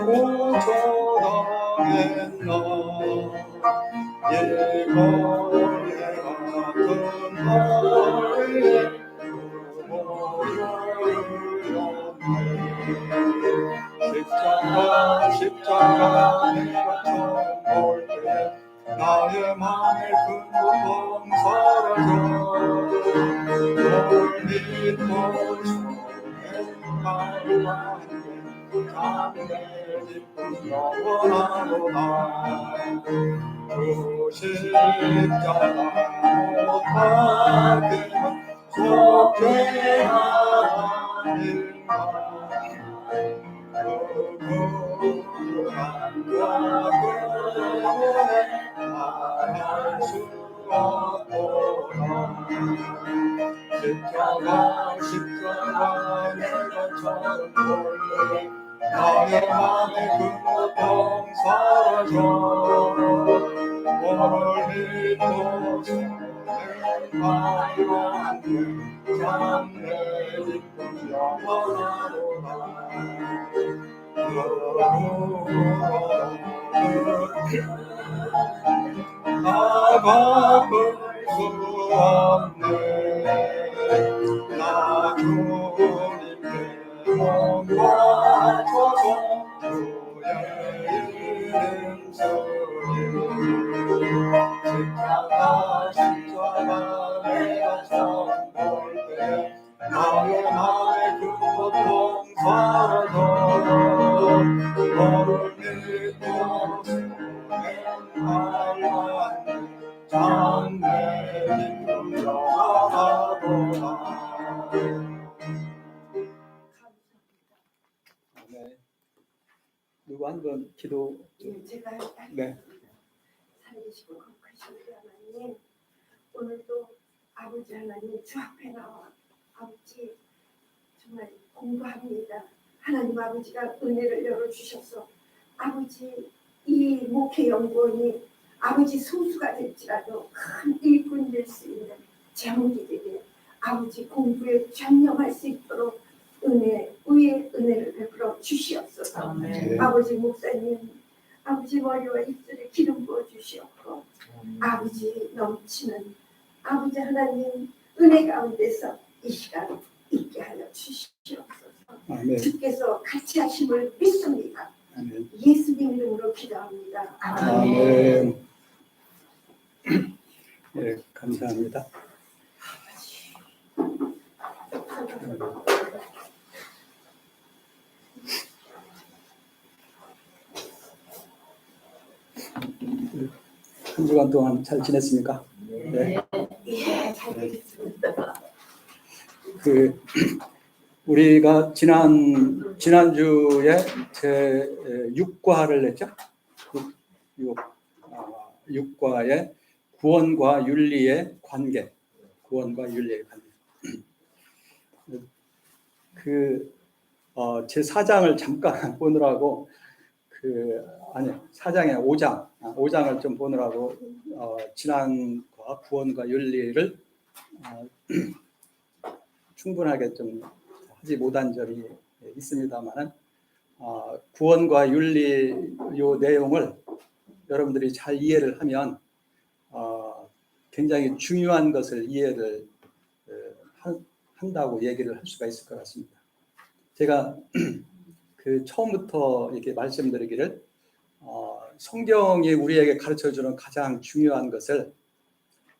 고쳐당했나 예거리 같은 나의 십자가 내가 처음 볼 때 나의 맘의 큰 고통 사라져 너를 믿고 소행하리라 담대 기쁨 영원하도다 그 십자가 못하게만 속죄하리라 말할 수 없도다 십자가 내가 처음 볼때 나의 맘의 그 고통 사라져 너를 믿고 소행하리라 참내 기쁨 영원하도다 나가 볼 수 없네 나 주님께 몸 바쳐서 주의 이름 소리 십자가 내가 처음 볼 때 나의 맘의 그 고통 사라져 너를 믿고 소행하리라 참내 기쁨 영원하도다 네. 누구 한 번 기도 제가 네. 살리시고 거룩하신 우리 하나님 오늘도 아버지 하나님 주 앞에 나와 아버지 정말 공부합니다. 하나님 아버지가 은혜를 열어주셔서 아버지 이 목회연구원이 아버지 소수가 될지라도 큰 일꾼 될 수 있는 제목이되게 아버지 공부에 전념할 수 있도록 의의 은혜를 베풀어 주시옵소서. 아버지 목사님 아버지 머리와 입술에 기름 부어 주시옵고 아버지 넘치는 아버지 하나님 은혜 가운데서 이 시간 있게 하여 주시옵소서. 아멘. 주께서 같이 하심을 믿습니다. 아멘. 예수님 이름으로 기도합니다. 아멘. 네, 감사합니다. 한 주간 동안 잘 지냈습니까? 네. 예, 잘 되겠습니다. 우리가 지난주에 제 6과를 했죠. 6과의 구원과 윤리의 관계. 구원과 윤리의 관계. 제 4장을 잠깐 보느라고 아니 4장의 5장을 좀 보느라고 지난과 구원과 윤리를 충분하게 좀 하지 못한 점이 있습니다만은 구원과 윤리 요 내용을 여러분들이 잘 이해를 하면 굉장히 중요한 것을 이해를 한다고 얘기를 할 수가 있을 것 같습니다. 제가 처음부터 이렇게 말씀드리기를 성경이 우리에게 가르쳐주는 가장 중요한 것을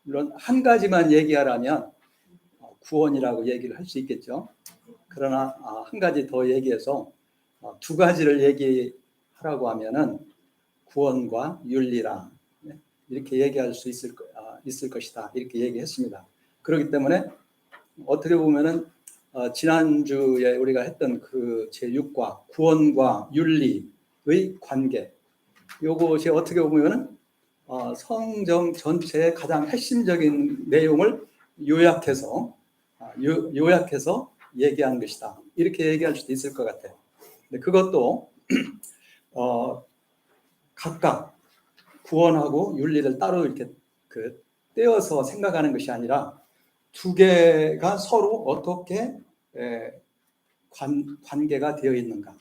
물론 한 가지만 얘기하라면 구원이라고 얘기를 할 수 있겠죠. 그러나 한 가지 더 얘기해서 두 가지를 얘기하라고 하면은 구원과 윤리라 이렇게 얘기할 수 있을 것이다 이렇게 얘기했습니다. 그렇기 때문에 어떻게 보면은 지난주에 우리가 했던 제6과 구원과 윤리의 관계 요것이 어떻게 보면은 성경 전체의 가장 핵심적인 내용을 요약해서 얘기한 것이다 이렇게 얘기할 수도 있을 것 같아요. 근데 그것도 각각 구원하고 윤리를 따로 이렇게 떼어서 생각하는 것이 아니라 두 개가 서로 어떻게 관계가 되어 있는가,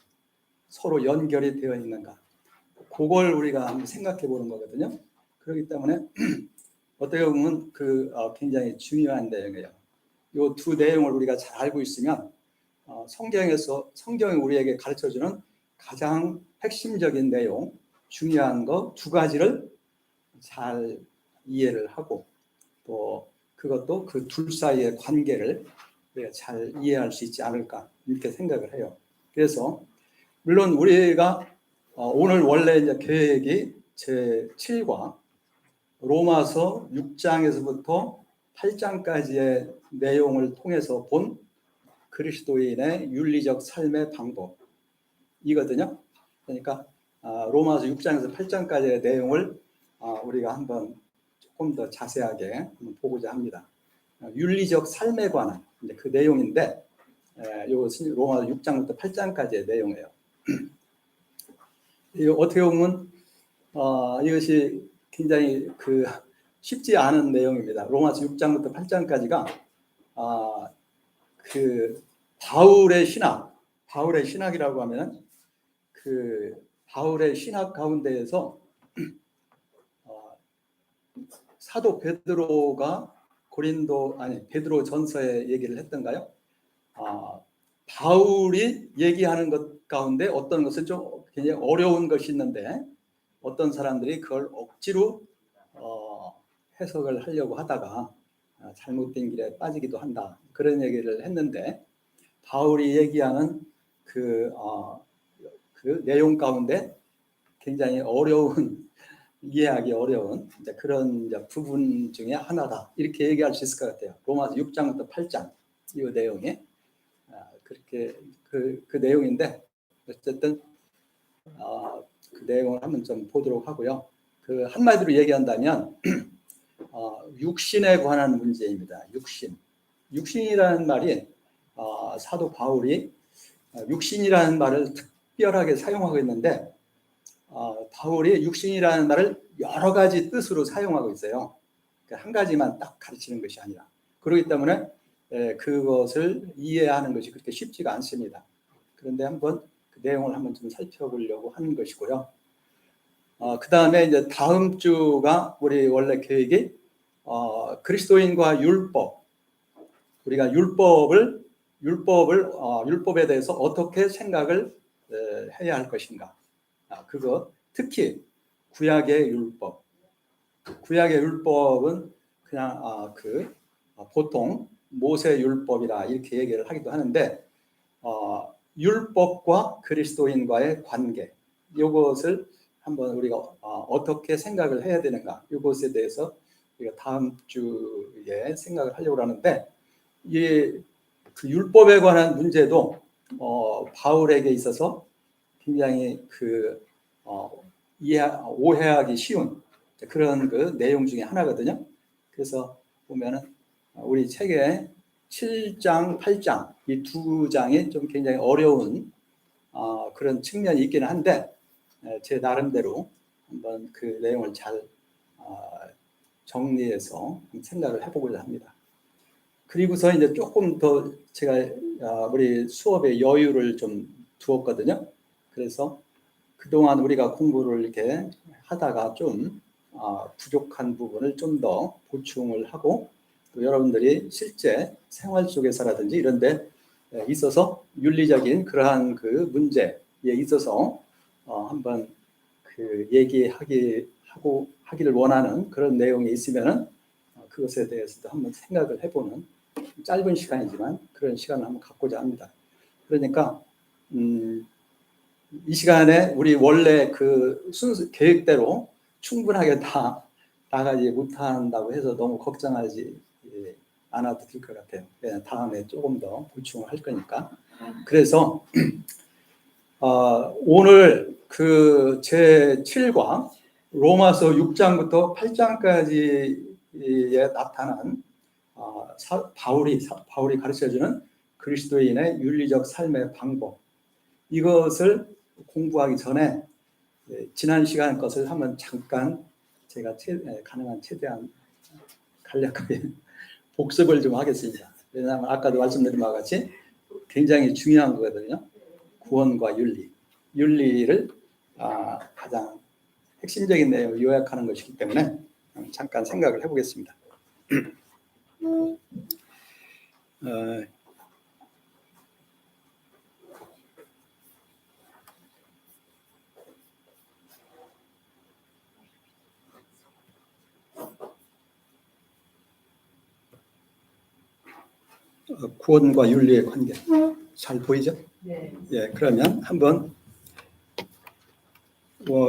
서로 연결이 되어 있는가, 그걸 우리가 한번 생각해 보는 거거든요. 그렇기 때문에 어떻게 보면 굉장히 중요한 내용이에요. 이 두 내용을 우리가 잘 알고 있으면 성경이 우리에게 가르쳐주는 가장 핵심적인 내용, 중요한 거 두 가지를 잘 이해를 하고, 또 그것도 그 둘 사이의 관계를 우리가 잘 이해할 수 있지 않을까, 이렇게 생각을 해요. 그래서 물론 우리가 오늘 원래 이제 계획이 제7과 로마서 6장에서부터 8장까지의 내용을 통해서 본 그리스도인의 윤리적 삶의 방법이거든요. 그러니까 로마서 6장에서 8장까지의 내용을 우리가 한번 조금 더 자세하게 한번 보고자 합니다. 윤리적 삶에 관한 그 내용인데, 이것은 로마서 6장부터 8장까지의 내용이에요. 어떻게 보면 이것이 굉장히 쉽지 않은 내용입니다. 로마서 6장부터 8장까지가 바울의 신학이라고 하면 바울의 신학 가운데에서 사도 베드로가 베드로 전서에 얘기를 했던가요? 바울이 얘기하는 것 가운데 어떤 것은 좀 굉장히 어려운 것이 있는데, 어떤 사람들이 그걸 억지로 해석을 하려고 하다가 잘못된 길에 빠지기도 한다, 그런 얘기를 했는데, 바울이 얘기하는 그 내용 가운데 굉장히 이해하기 어려운 그런 부분 중에 하나다, 이렇게 얘기할 수 있을 것 같아요. 로마서 6장부터 8장 이 내용이 그렇게 그 내용인데, 어쨌든 그 내용을 한번 좀 보도록 하고요. 한마디로 얘기한다면 육신에 관한 문제입니다. 육신이라는 말이 사도 바울이 육신이라는 말을 특별하게 사용하고 있는데, 바울이 육신이라는 말을 여러 가지 뜻으로 사용하고 있어요. 한 가지만 딱 가르치는 것이 아니라. 그렇기 때문에 그것을 이해하는 것이 그렇게 쉽지가 않습니다. 그런데 한번 그 내용을 한번 좀 살펴보려고 하는 것이고요. 그 다음에 이제 다음 주가 우리 원래 계획이 그리스도인과 율법, 우리가 율법에 대해서 어떻게 생각을 해야 할 것인가, 그거 특히 구약의 율법은 그냥 보통 모세 율법이라 이렇게 얘기를 하기도 하는데, 율법과 그리스도인과의 관계, 이것을 한번 우리가 어떻게 생각을 해야 되는가, 이것에 대해서 우리가 다음 주에 생각을 하려고 하는데, 그 율법에 관한 문제도 바울에게 있어서 굉장히 오해하기 쉬운 그런 그 내용 중에 하나거든요. 그래서 보면은 우리 책의 7장, 8장 이 두 장이 좀 굉장히 어려운 그런 측면이 있기는 한데, 제 나름대로 한번 그 내용을 잘 정리해서 생각을 해보고자 합니다. 그리고서 이제 조금 더 제가 우리 수업에 여유를 좀 두었거든요. 그래서 그동안 우리가 공부를 이렇게 하다가 좀 부족한 부분을 좀 더 보충을 하고, 또 여러분들이 실제 생활 속에서라든지 이런 데 있어서 윤리적인 그러한 그 문제에 있어서 한번 하기를 원하는 그런 내용이 있으면은 그것에 대해서도 한번 생각을 해보는 짧은 시간이지만 그런 시간을 한번 갖고자 합니다. 그러니까 이 시간에 우리 원래 그 순수 계획대로 충분하게 다 나가지 못한다고 해서 너무 걱정하지 않아도 될 것 같아요. 그냥 다음에 조금 더 보충을 할 거니까. 그래서 오늘 그 제7과 로마서 6장부터 8장까지에 나타난 바울이 가르쳐주는 그리스도인의 윤리적 삶의 방법, 이것을 공부하기 전에 지난 시간 것을 한번 잠깐 제가 가능한 최대한 간략하게 복습을 좀 하겠습니다. 왜냐하면 아까도 말씀드린 바와 같이 굉장히 중요한 거거든요. 구원과 윤리. 윤리를 가장 핵심적인 내용을 요약하는 것이기 때문에 잠깐 생각을 해보겠습니다. 구원과 윤리의 관계 잘 보이죠? 네. 예, 그러면 한번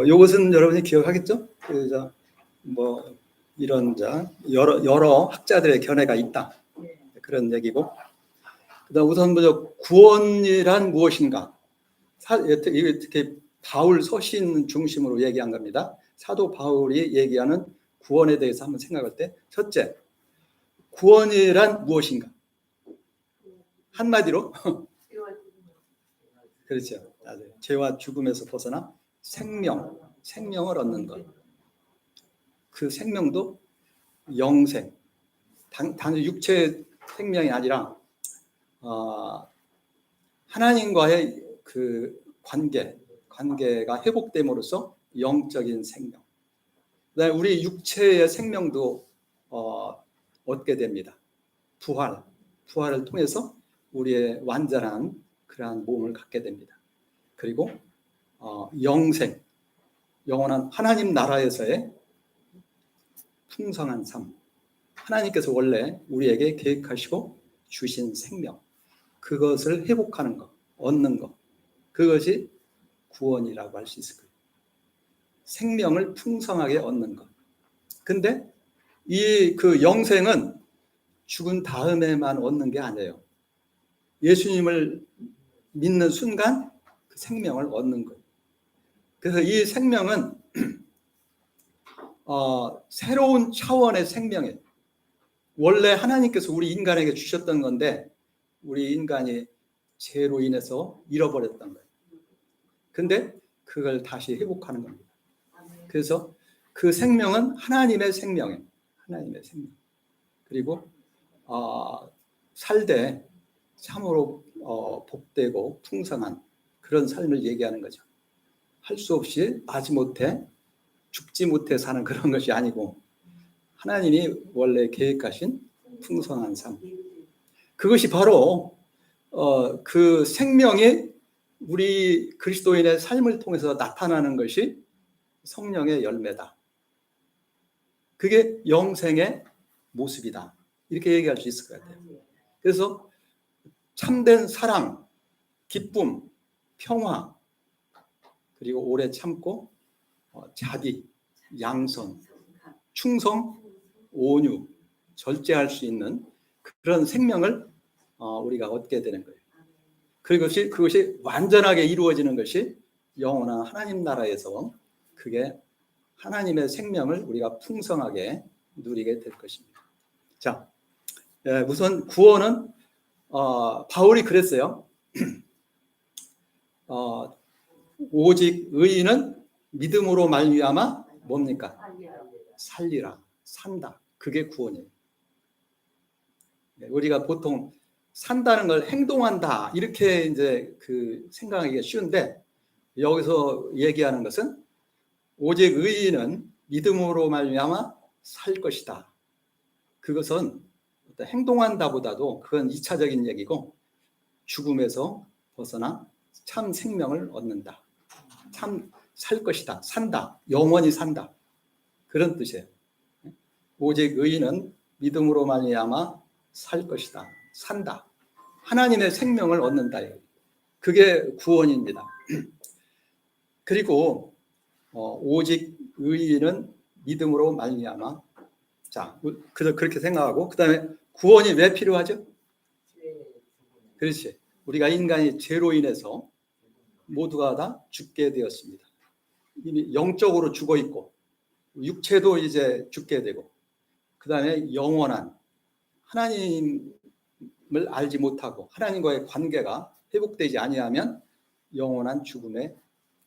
이것은 여러분이 기억하겠죠? 이런 여러 학자들의 견해가 있다. 네. 그런 얘기고. 그다음 우선 먼저 구원이란 무엇인가? 특히 바울 서신 중심으로 얘기한 겁니다. 사도 바울이 얘기하는 구원에 대해서 한번 생각할 때, 첫째, 구원이란 무엇인가? 한마디로 그렇죠. 죄와 죽음에서 벗어나 생명을 얻는 것. 그 생명도 영생, 단지 육체의 생명이 아니라 하나님과의 그 관계가 회복됨으로써 영적인 생명. 그다음에 우리 육체의 생명도 얻게 됩니다. 부활을 통해서 우리의 완전한 그러한 몸을 갖게 됩니다. 그리고 영원한 하나님 나라에서의 풍성한 삶. 하나님께서 원래 우리에게 계획하시고 주신 생명. 그것을 회복하는 것, 얻는 것. 그것이 구원이라고 할 수 있을 거예요. 생명을 풍성하게 얻는 것. 근데 그 영생은 죽은 다음에만 얻는 게 아니에요. 예수님을 믿는 순간 그 생명을 얻는 거예요. 그래서 이 생명은 새로운 차원의 생명이에요. 원래 하나님께서 우리 인간에게 주셨던 건데 우리 인간이 죄로 인해서 잃어버렸던 거예요. 근데 그걸 다시 회복하는 겁니다. 그래서 그 생명은 하나님의 생명이에요. 하나님의 생명. 그리고 살되 참으로 복되고 풍성한 그런 삶을 얘기하는 거죠. 할 수 없이 나지 못해 죽지 못해 사는 그런 것이 아니고 하나님이 원래 계획하신 풍성한 삶. 그것이 바로 그 생명이 우리 그리스도인의 삶을 통해서 나타나는 것이 성령의 열매다. 그게 영생의 모습이다. 이렇게 얘기할 수 있을 것 같아요. 그래서 참된 사랑, 기쁨, 평화, 그리고 오래 참고 자비, 양선, 충성, 온유, 절제할 수 있는 그런 생명을 우리가 얻게 되는 거예요. 그것이 완전하게 이루어지는 것이 영원한 하나님 나라에서 그게 하나님의 생명을 우리가 풍성하게 누리게 될 것입니다. 자, 우선 구원은 바울이 그랬어요. 오직 의인은 믿음으로 말미암아 뭡니까? 살리라, 산다. 그게 구원이에요. 우리가 보통 산다는 걸 행동한다 이렇게 이제 그 생각하기가 쉬운데 여기서 얘기하는 것은 오직 의인은 믿음으로 말미암아 살 것이다. 그것은 행동한다보다도 그건 2차적인 얘기고 죽음에서 벗어나 참 생명을 얻는다. 참 살 것이다. 산다. 영원히 산다. 그런 뜻이에요. 오직 의인은 믿음으로 말미암아 살 것이다. 산다. 하나님의 생명을 얻는다. 그게 구원입니다. 그리고 오직 의인은 믿음으로 말미암아. 자, 그렇게 생각하고 그다음에 구원이 왜 필요하죠? 그렇지. 우리가 인간이 죄로 인해서 모두가 다 죽게 되었습니다. 이미 영적으로 죽어 있고 육체도 이제 죽게 되고 그다음에 영원한 하나님을 알지 못하고 하나님과의 관계가 회복되지 아니하면 영원한 죽음에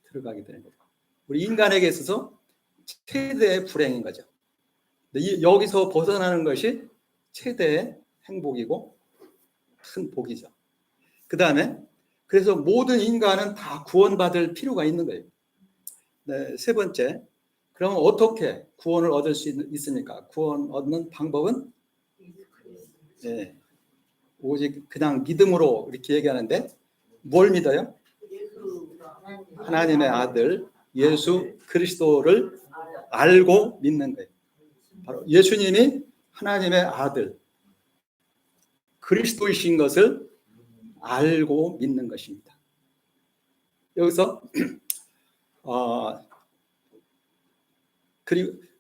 들어가게 되는 거죠. 우리 인간에게 있어서 최대의 불행인 거죠. 여기서 벗어나는 것이 최대의 행복이고 큰 복이죠. 그 다음에 그래서 모든 인간은 다 구원받을 필요가 있는 거예요. 네, 세 번째, 그러면 어떻게 구원을 얻을 수 있습니까? 구원 얻는 방법은 네, 오직 그냥 믿음으로 이렇게 얘기하는데 뭘 믿어요? 하나님의 아들 예수 그리스도를 알고 믿는 거예요. 바로 예수님이 하나님의 아들 그리스도이신 것을 알고 믿는 것입니다. 여기서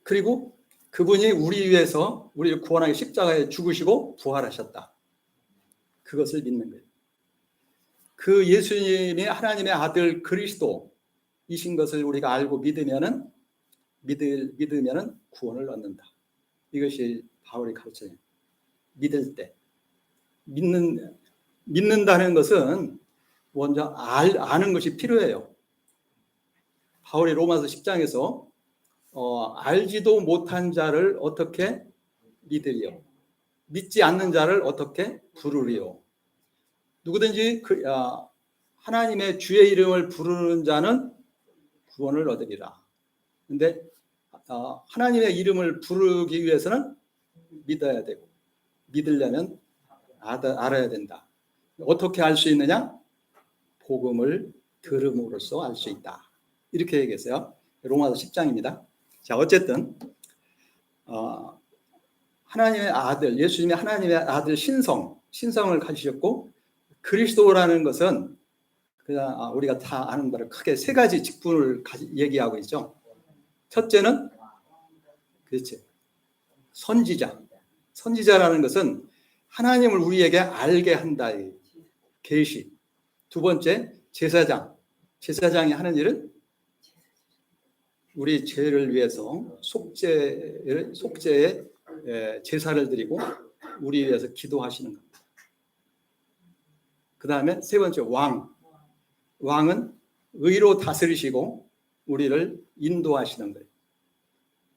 그리고 그분이 우리 위해서 우리를 구원하기 십자가에 죽으시고 부활하셨다. 그것을 믿는 거예요. 그 예수님이 하나님의 아들 그리스도이신 것을 우리가 알고 믿으면은 구원을 얻는다. 이것이 바울의 가르쳐요. 믿을 때 믿는다는 것은 먼저 아는 것이 필요해요. 바울이 로마서 10장에서 알지도 못한 자를 어떻게 믿으리요? 믿지 않는 자를 어떻게 부르리요? 누구든지 하나님의 주의 이름을 부르는 자는 구원을 얻으리라. 근데 하나님의 이름을 부르기 위해서는 믿어야 되고 믿으려면 알아야 된다. 어떻게 알 수 있느냐? 복음을 들음으로써 알 수 있다. 이렇게 얘기했어요. 로마서 10장입니다. 자, 어쨌든 하나님의 아들, 예수님이 하나님의 아들 신성을 가지셨고 그리스도라는 것은 그냥 우리가 다 아는 바로 크게 세 가지 직분을 얘기하고 있죠. 첫째는 그렇지. 선지자라는 것은 하나님을 우리에게 알게 한다. 계시. 두 번째, 제사장이 하는 일은 우리 죄를 위해서 속죄의 제사를 드리고 우리 위해서 기도하시는 겁니다. 그 다음에 세 번째, 왕은 의로 다스리시고 우리를 인도하시는 거예요.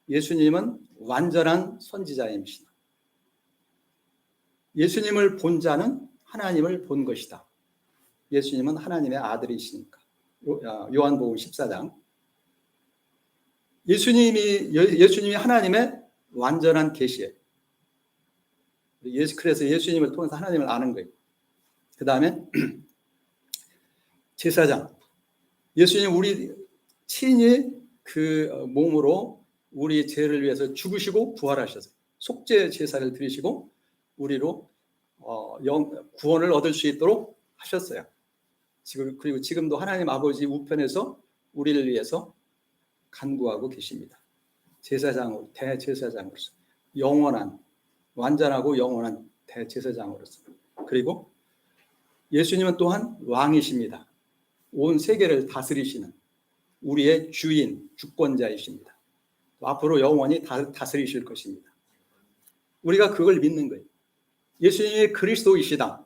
예수님은 완전한 선지자이십니다. 예수님을 본 자는 하나님을 본 것이다. 예수님은 하나님의 아들이시니까. 요한복음 14장. 예수님이 하나님의 완전한 계시예요. 그래서 예수님을 통해서 하나님을 아는 거예요. 그 다음에 제사장. 예수님 우리 친히 그 몸으로 우리 죄를 위해서 죽으시고 부활하셨어요. 속죄 제사를 드리시고 우리로 구원을 얻을 수 있도록 하셨어요. 그리고 지금도 하나님 아버지 우편에서 우리를 위해서 간구하고 계십니다. 대제사장으로서 완전하고 영원한 대제사장으로서. 그리고 예수님은 또한 왕이십니다. 온 세계를 다스리시는 우리의 주권자이십니다. 앞으로 영원히 다스리실 것입니다. 우리가 그걸 믿는 거예요. 예수님이 그리스도이시다.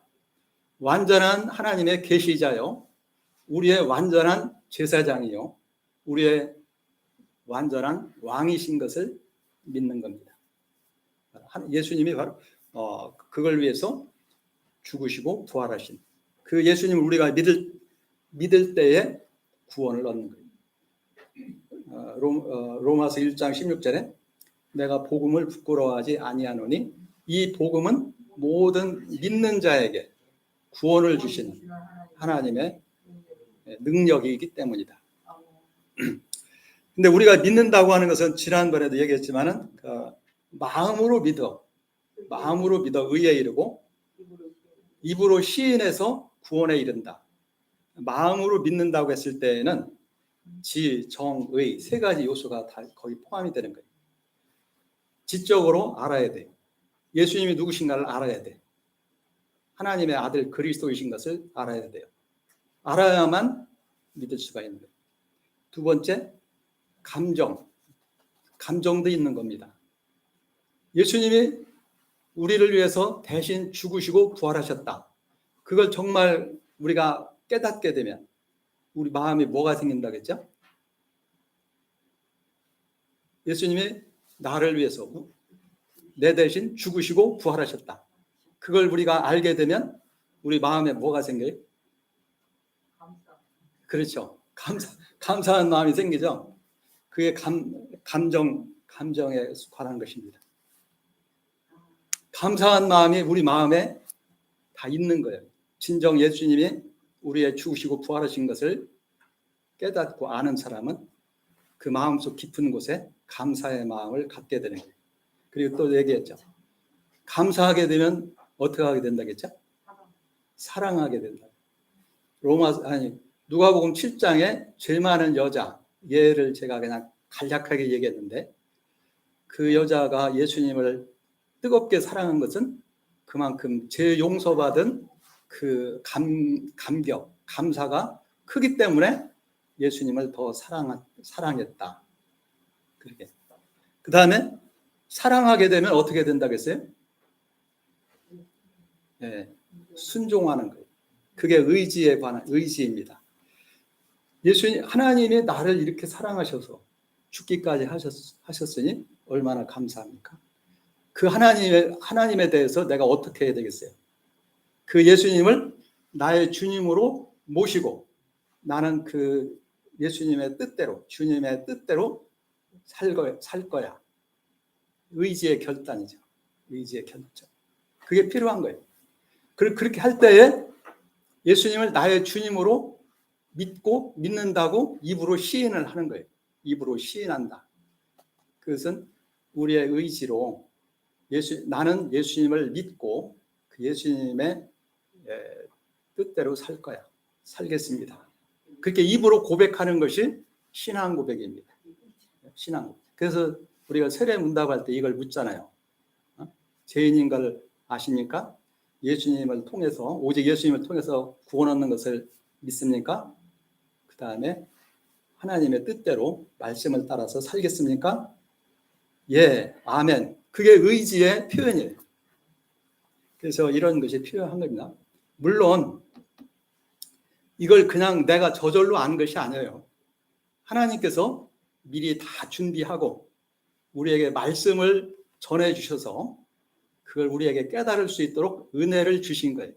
완전한 하나님의 계시자요. 우리의 완전한 제사장이요. 우리의 완전한 왕이신 것을 믿는 겁니다. 예수님이 바로 그걸 위해서 죽으시고 부활하신 그 예수님을 우리가 믿을 때에 구원을 얻는 거예요. 로마서 1장 16절에 내가 복음을 부끄러워하지 아니하노니 이 복음은 모든 믿는 자에게 구원을 주시는 하나님의 능력이기 때문이다. 근데 우리가 믿는다고 하는 것은 지난번에도 얘기했지만은 마음으로 믿어 의에 이르고 입으로 시인해서 구원에 이른다. 마음으로 믿는다고 했을 때에는 지, 정, 의 세 가지 요소가 다 거기 포함이 되는 거예요. 지적으로 알아야 돼요. 예수님이 누구신가를 알아야 돼. 하나님의 아들 그리스도이신 것을 알아야 돼요. 알아야만 믿을 수가 있는 거예요. 두 번째, 감정도 있는 겁니다. 예수님이 우리를 위해서 대신 죽으시고 부활하셨다. 그걸 정말 우리가 깨닫게 되면 우리 마음에 뭐가 생긴다겠죠? 예수님이 나를 위해서 내 대신 죽으시고 부활하셨다. 그걸 우리가 알게 되면 우리 마음에 뭐가 생겨요? 그렇죠. 감사한 마음이 생기죠. 그게 감정에 관한 것입니다. 감사한 마음이 우리 마음에 다 있는 거예요. 진정 예수님이 우리의 죽으시고 부활하신 것을 깨닫고 아는 사람은 그 마음속 깊은 곳에 감사의 마음을 갖게 되는 거예요. 그리고 또 얘기했죠. 감사하게 되면 어떻게 하게 된다겠죠? 사랑하게 된다. 누가복음 7장에 죄 많은 여자, 얘를 제가 그냥 간략하게 얘기했는데, 그 여자가 예수님을 뜨겁게 사랑한 것은 그만큼 죄 용서받은 그 감격, 감사가 크기 때문에 예수님을 더 사랑했다. 그렇게. 그 다음에 사랑하게 되면 어떻게 된다겠어요? 네, 순종하는 거예요. 그게 의지에 관한 의지입니다. 하나님이 나를 이렇게 사랑하셔서 죽기까지 하셨으니 얼마나 감사합니까? 그 하나님에 대해서 내가 어떻게 해야 되겠어요? 그 예수님을 나의 주님으로 모시고 나는 그 예수님의 뜻대로, 주님의 뜻대로 살 거야. 의지의 결단이죠. 의지의 결정. 그게 필요한 거예요. 그렇게 할 때에 예수님을 나의 주님으로 믿는다고 입으로 시인을 하는 거예요. 입으로 시인한다. 그것은 우리의 의지로 나는 예수님을 믿고 그 예수님의 뜻대로 살 거야. 살겠습니다. 그렇게 입으로 고백하는 것이 신앙 고백입니다. 신앙. 그래서 우리가 세례 문답할 때 이걸 묻잖아요. 죄인인 걸 아십니까? 예수님을 통해서, 오직 예수님을 통해서 구원 얻는 것을 믿습니까? 그 다음에 하나님의 뜻대로 말씀을 따라서 살겠습니까? 예, 아멘. 그게 의지의 표현이에요. 그래서 이런 것이 필요한 겁니다. 물론 이걸 그냥 내가 저절로 아는 것이 아니에요. 하나님께서 미리 다 준비하고 우리에게 말씀을 전해주셔서 그걸 우리에게 깨달을 수 있도록 은혜를 주신 거예요.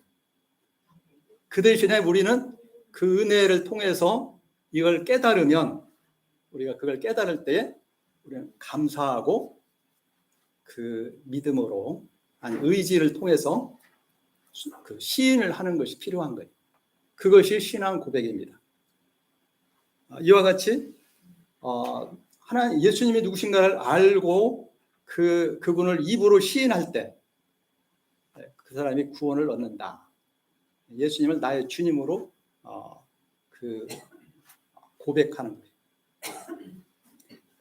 그 대신에 우리는 그 은혜를 통해서 이걸 깨달으면, 우리가 그걸 깨달을 때 우리는 감사하고 그 믿음으로, 의지를 통해서 그 시인을 하는 것이 필요한 거예요. 그것이 신앙 고백입니다. 이와 같이 예수님이 누구신가를 알고 그분을 입으로 시인할 때 그 사람이 구원을 얻는다. 예수님을 나의 주님으로 그 고백하는 거예요.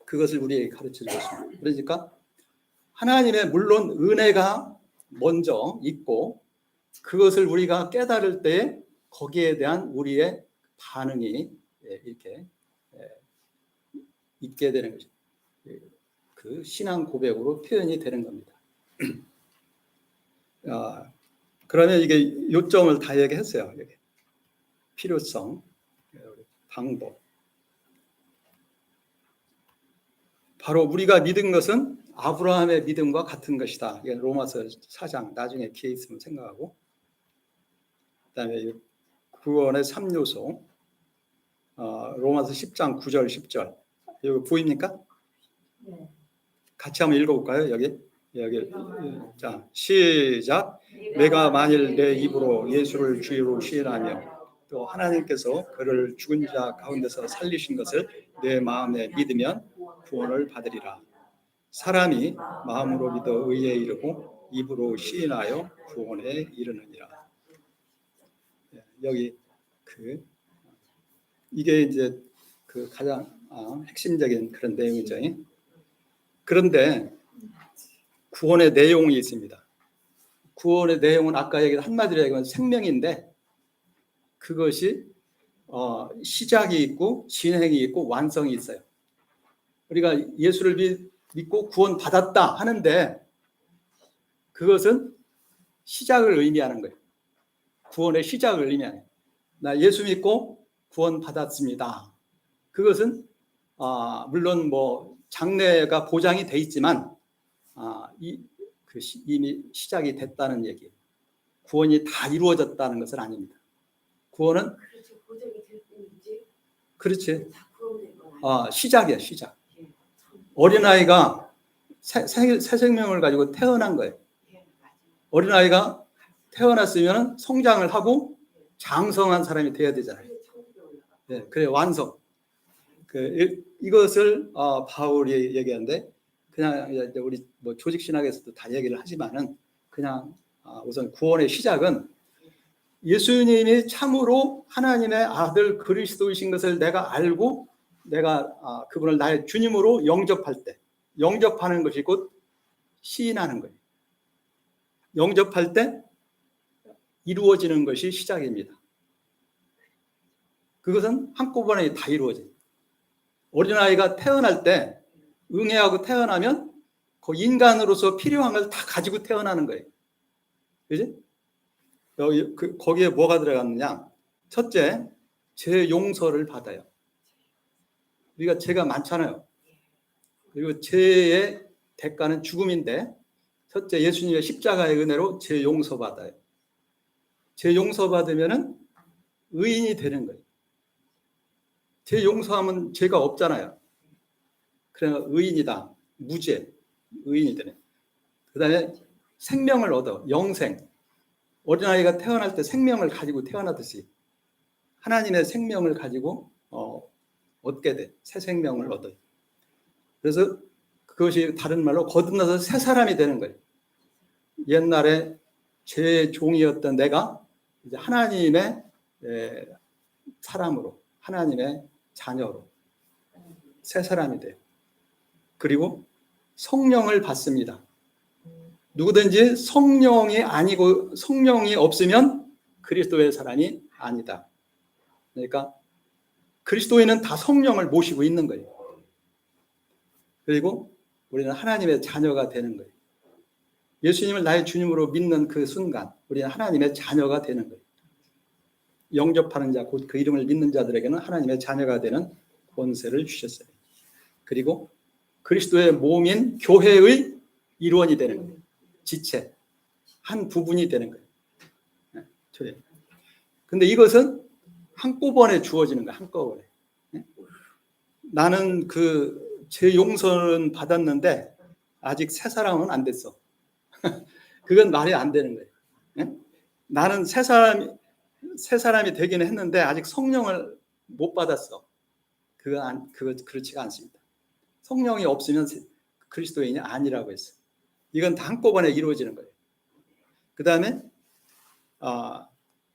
그것을 우리에게 가르쳐주고 있습니다. 그러니까 하나님의 물론 은혜가 먼저 있고 그것을 우리가 깨달을 때 거기에 대한 우리의 반응이 이렇게 있게 되는 거죠. 그 신앙 고백으로 표현이 되는 겁니다. 그러면 이게 요점을 다 얘기했어요. 여기. 필요성, 방법. 바로 우리가 믿은 것은 아브라함의 믿음과 같은 것이다. 이게 로마서 4장 나중에 기회 있으면 생각하고. 그다음에 구원의 3요소. 로마서 10장 9절 10절. 여기 보입니까? 네. 같이 한번 읽어볼까요? 여기. 자, 시작. 내가 만일 내 입으로 예수를 주로 시인하며 또 하나님께서 그를 죽은 자 가운데서 살리신 것을 내 마음에 믿으면 구원을 받으리라. 사람이 마음으로 믿어 의에 이르고 입으로 시인하여 구원에 이르느니라. 여기 이게 이제 그 가장 핵심적인 그런 내용이죠. 그런데 구원의 내용이 있습니다. 구원의 내용은 아까 얘기한 한마디로 얘기하면 생명인데 그것이 시작이 있고 진행이 있고 완성이 있어요. 우리가 예수를 믿고 구원 받았다 하는데 그것은 시작을 의미하는 거예요. 구원의 시작을 의미하는 거예요. 나 예수 믿고 구원 받았습니다. 그것은 물론 뭐 장래가 보장이 돼 있지만 이미 시작이 됐다는 얘기예요. 구원이 다 이루어졌다는 것은 아닙니다. 구원은 보장이 될 뿐이지 그렇지. 다 구원된 건 아니에요. 시작이야, 시작. 예. 어린아이가 새 생명을 가지고 태어난 거예요. 예, 맞아요. 어린아이가 태어났으면 성장을 하고 장성한 사람이 돼야 되잖아요. 그게 천국에 올라가. 네, 그래 완성. 이것을 바울이 얘기하는데 그냥 이제 우리 뭐 조직 신학에서도 다 얘기를 하지만은 그냥 우선 구원의 시작은 예수님이 참으로 하나님의 아들 그리스도이신 것을 내가 알고 내가 그분을 나의 주님으로 영접할 때, 영접하는 것이 곧 시인하는 거예요. 영접할 때 이루어지는 것이 시작입니다. 그것은 한꺼번에 다 이루어져요. 어린아이가 태어날 때 응애하고 태어나면 그 인간으로서 필요한 걸 다 가지고 태어나는 거예요. 그지? 거기에 뭐가 들어갔느냐? 첫째, 죄 용서를 받아요. 우리가 죄가 많잖아요. 그리고 죄의 대가는 죽음인데 첫째 예수님의 십자가의 은혜로 죄 용서받아요. 죄 용서받으면은 의인이 되는 거예요. 죄 용서하면 죄가 없잖아요. 그래서 의인이다. 무죄. 의인이 되네. 그 다음에 생명을 얻어. 영생. 어린아이가 태어날 때 생명을 가지고 태어나듯이 하나님의 생명을 가지고 얻게 돼. 새 생명을 얻어요. 그래서 그것이 다른 말로 거듭나서 새 사람이 되는 거예요. 옛날에 죄의 종이었던 내가 이제 하나님의 사람으로, 하나님의 자녀로 새 사람이 돼요. 그리고 성령을 받습니다. 누구든지 성령이 아니고 성령이 없으면 그리스도의 사람이 아니다. 그러니까 그리스도인은 다 성령을 모시고 있는 거예요. 그리고 우리는 하나님의 자녀가 되는 거예요. 예수님을 나의 주님으로 믿는 그 순간 우리는 하나님의 자녀가 되는 거예요. 영접하는 자, 곧 그 이름을 믿는 자들에게는 하나님의 자녀가 되는 권세를 주셨어요. 그리고 그리스도의 몸인 교회의 일원이 되는 거예요. 지체, 한 부분이 되는 거예요. 근데 이것은 한꺼번에 주어지는 거야. 한꺼번에. 나는 제 용서는 받았는데 아직 새 사람은 안 됐어. 그건 말이 안 되는 거예요. 나는 새 사람이 되기는 했는데 아직 성령을 못 받았어. 그거 그렇지가 않습니다. 성령이 없으면 그리스도인이 아니라고 했어요. 이건 다 한꺼번에 이루어지는 거예요. 그 다음에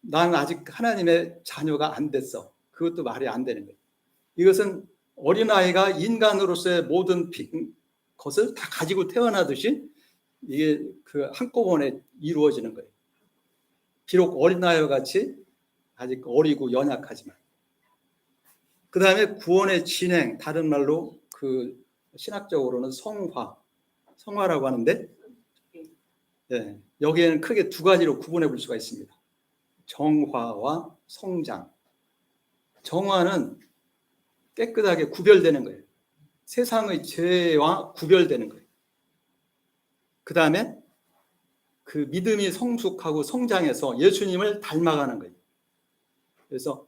나는 아직 하나님의 자녀가 안 됐어. 그것도 말이 안 되는 거예요. 이것은 어린아이가 인간으로서의 모든 것을 다 가지고 태어나듯이 이게 한꺼번에 이루어지는 거예요. 비록 어린아이와 같이 아직 어리고 연약하지만. 그 다음에 구원의 진행, 다른 말로 신학적으로는 성화라고 하는데 여기에는 크게 두 가지로 구분해 볼 수가 있습니다. 정화와 성장. 정화는 깨끗하게 구별되는 거예요. 세상의 죄와 구별되는 거예요. 그 다음에 그 믿음이 성숙하고 성장해서 예수님을 닮아가는 거예요. 그래서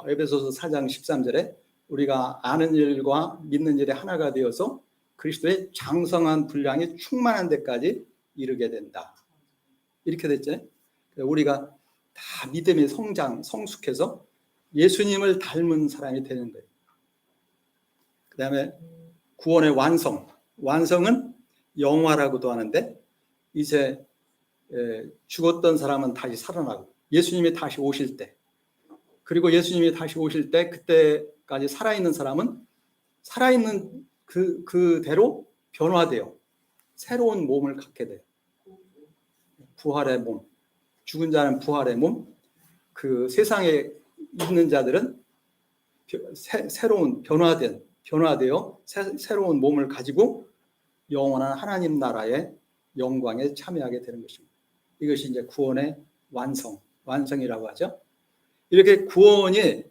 에베소서 4장 13절에 우리가 아는 일과 믿는 일에 하나가 되어서 그리스도의 장성한 분량이 충만한 데까지 이르게 된다. 이렇게 됐죠. 우리가 다 믿음의 성장, 성숙해서 예수님을 닮은 사람이 되는 거예요. 그 다음에 구원의 완성. 완성은 영화라고도 하는데 이제 죽었던 사람은 다시 살아나고 예수님이 다시 오실 때 그리고 예수님이 다시 오실 때 그때까지 살아있는 사람은 살아있는 그대로 변화돼요. 새로운 몸을 갖게 돼요. 부활의 몸. 죽은 자는 부활의 몸. 그 세상에 있는 자들은 새로운 변화되어 새로운 몸을 가지고 영원한 하나님 나라의 영광에 참여하게 되는 것입니다. 이것이 이제 구원의 완성이라고 하죠. 이렇게 구원이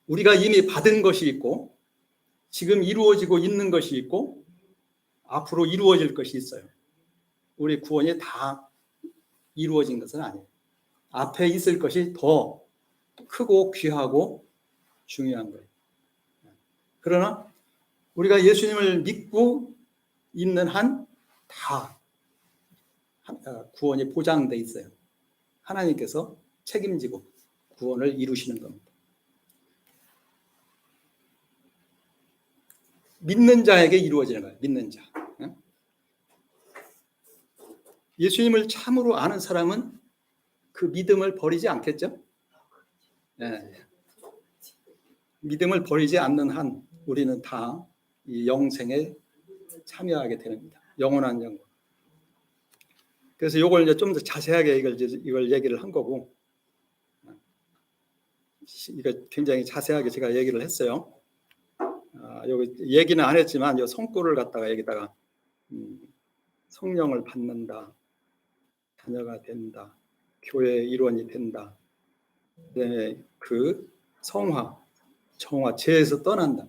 우리가 이미 받은 것이 있고 지금 이루어지고 있는 것이 있고 앞으로 이루어질 것이 있어요. 우리 구원이 다 이루어진 것은 아니에요. 앞에 있을 것이 더 크고 귀하고 중요한 거예요. 그러나 우리가 예수님을 믿고 있는 한 다 구원이 보장돼 있어요. 하나님께서 책임지고 구원을 이루시는 겁니다. 믿는 자에게 이루어지는 거예요. 믿는 자. 예수님을 참으로 아는 사람은 그 믿음을 버리지 않겠죠? 네. 믿음을 버리지 않는 한 우리는 다 이 영생에 참여하게 됩니다. 영원한 영광. 그래서 이걸 이제 좀 더 자세하게 이걸 얘기를 한 거고, 이거 굉장히 자세하게 제가 얘기를 했어요. 여기 얘기는 안 했지만 이 성구를 갖다가 여기다가 성령을 받는다, 자녀가 된다, 교회의 일원이 된다. 그다음에 그 성화, 정화, 죄에서 떠난다.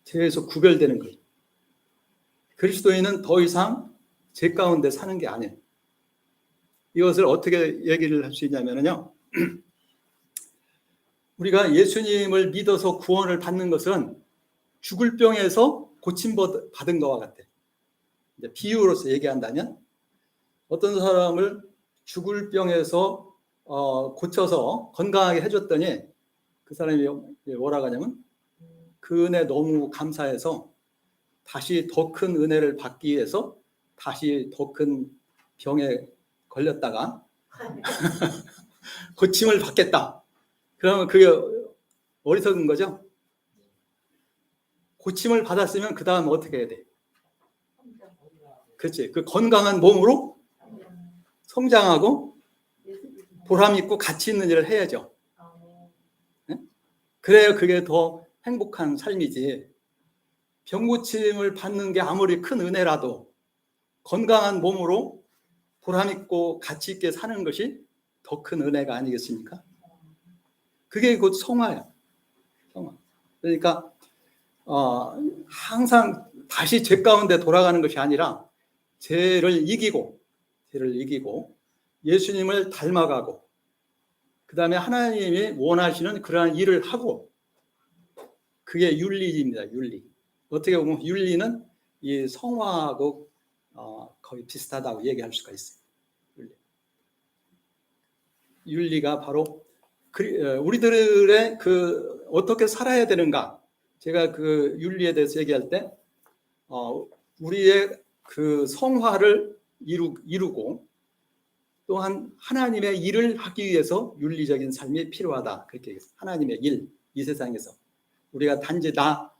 죄에서 구별되는 거예요. 그리스도인은 더 이상 죄 가운데 사는 게 아니에요. 이것을 어떻게 얘기를 할 수 있냐면요. 우리가 예수님을 믿어서 구원을 받는 것은 죽을 병에서 고침받은 것과 같아요. 이제 비유로서 얘기한다면 어떤 사람을 죽을 병에서 고쳐서 건강하게 해줬더니 그 사람이 뭐라고 하냐면 그 은혜 너무 감사해서 다시 더 큰 은혜를 받기 위해서 다시 더 큰 병에 걸렸다가 고침을 받겠다. 그러면 그게 어리석은 거죠? 고침을 받았으면 그 다음 어떻게 해야 돼? 그렇지. 그 건강한 몸으로 성장하고 보람 있고 가치 있는 일을 해야죠. 네? 그래야 그게 더 행복한 삶이지. 병고침을 받는 게 아무리 큰 은혜라도 건강한 몸으로 보람 있고 가치 있게 사는 것이 더 큰 은혜가 아니겠습니까? 그게 곧 성화예요. 성화. 그러니까 항상 다시 죄 가운데 돌아가는 것이 아니라 죄를 이기고 예수님을 닮아가고 그 다음에 하나님이 원하시는 그러한 일을 하고 그게 윤리입니다. 윤리. 어떻게 보면 윤리는 이 성화하고 거의 비슷하다고 얘기할 수가 있어요. 윤리가 바로 우리들의 그 어떻게 살아야 되는가. 제가 그 윤리에 대해서 얘기할 때 우리의 그 성화를 이루고 또한 하나님의 일을 하기 위해서 윤리적인 삶이 필요하다. 그렇게 얘기했어요. 하나님의 일, 이 세상에서 우리가 단지 나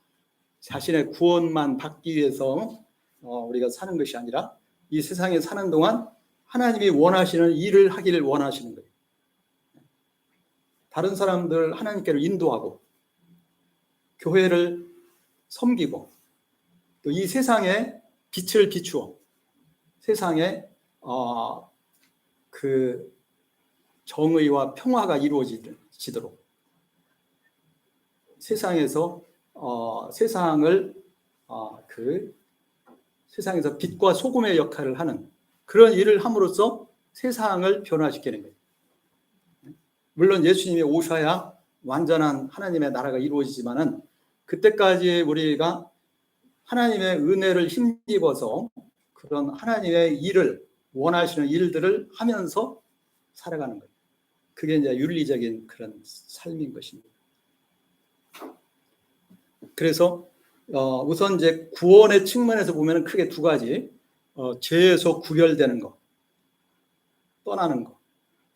자신의 구원만 받기 위해서 우리가 사는 것이 아니라 이 세상에 사는 동안 하나님이 원하시는 일을 하기를 원하시는 거예요. 다른 사람들 하나님께로 인도하고 교회를 섬기고 또 이 세상에 빛을 비추어 세상에 그 정의와 평화가 이루어지도록 세상에서 세상을 그 세상에서 빛과 소금의 역할을 하는 그런 일을 함으로써 세상을 변화시키는 거예요. 물론 예수님이 오셔야 완전한 하나님의 나라가 이루어지지만은 그때까지 우리가 하나님의 은혜를 힘입어서 그런 하나님의 일을 원하시는 일들을 하면서 살아가는 거예요. 그게 이제 윤리적인 그런 삶인 것입니다. 그래서 우선 이제 구원의 측면에서 보면 크게 두 가지, 죄에서 구별되는 것, 떠나는 것.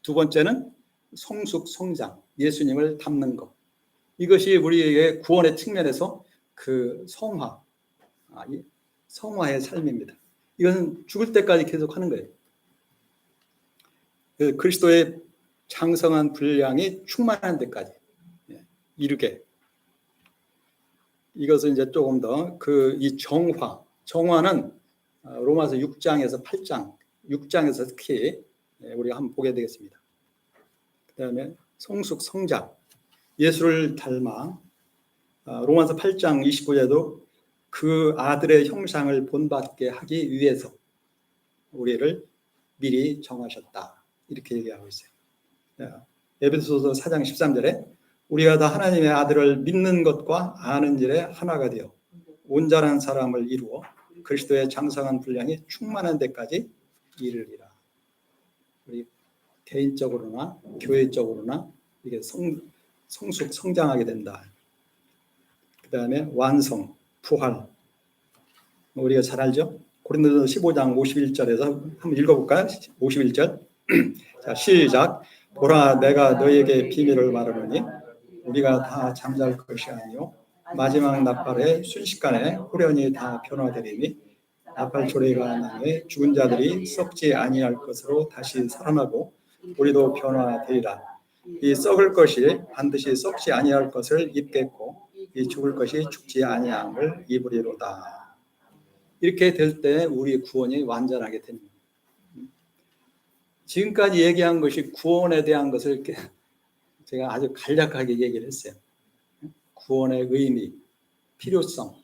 두 번째는 성숙 성장, 예수님을 닮는 것. 이것이 우리에게 구원의 측면에서 그 성화의 삶입니다. 이것은 죽을 때까지 계속 하는 거예요. 그리스도의 장성한 분량이 충만한 데까지 이르게. 이것은 이제 조금 더 이 정화는 로마서 6장에서 8장, 6장에서 특히 우리가 한번 보게 되겠습니다. 그다음에 성숙 성장, 예수를 닮아 로마서 8장 29절에도 그 아들의 형상을 본받게 하기 위해서 우리를 미리 정하셨다. 이렇게 얘기하고 있어요. 에베소서 4장 13절에 우리가 다 하나님의 아들을 믿는 것과 아는 일에 하나가 되어 온전한 사람을 이루어 그리스도의 장성한 분량이 충만한 데까지 이르리라. 우리 개인적으로나 교회적으로나 이게 성장하게 된다. 그 다음에 완성, 부활. 우리가 잘 알죠? 고린도서 15장 51절에서 한번 읽어볼까요? 51절. 자, 시작. 보라, 내가 너희에게 비밀을 말하노니 우리가 다 잠잘 것이 아니요 마지막 나팔에 순식간에 후련히 다 변화되리니 나팔 소리가 나매 죽은 자들이 썩지 아니할 것으로 다시 살아나고 우리도 변화되리라. 이 썩을 것이 반드시 썩지 아니할 것을 입겠고 이 죽을 것이 죽지 아니함을 입으리로다. 이렇게 될 때 우리 구원이 완전하게 됩니다. 지금까지 얘기한 것이 구원에 대한 것을 제가 아주 간략하게 얘기를 했어요. 구원의 의미, 필요성,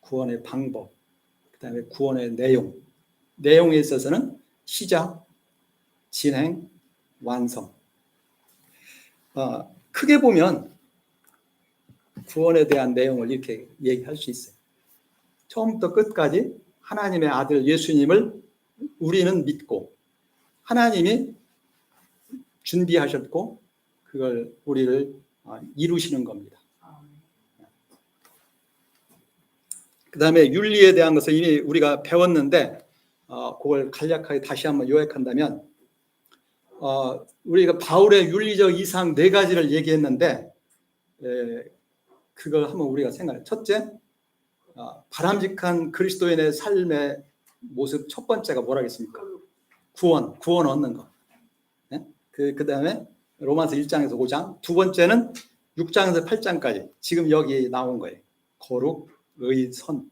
구원의 방법, 그 다음에 구원의 내용. 내용에 있어서는 시작, 진행, 완성. 크게 보면 구원에 대한 내용을 이렇게 얘기할 수 있어요. 처음부터 끝까지 하나님의 아들 예수님을 우리는 믿고 하나님이 준비하셨고 그걸 우리를 이루시는 겁니다. 그 다음에 윤리에 대한 것을 이미 우리가 배웠는데 그걸 간략하게 다시 한번 요약한다면 우리가 바울의 윤리적 이상 4가지를 얘기했는데 그걸 한번 우리가 생각해. 첫째, 바람직한 그리스도인의 삶의 모습 첫 번째가 뭐라겠습니까? 구원 얻는 것. 그 다음에 로마서 1장에서 5장. 두 번째는 6장에서 8장까지 지금 여기 나온 거예요. 거룩, 의, 선.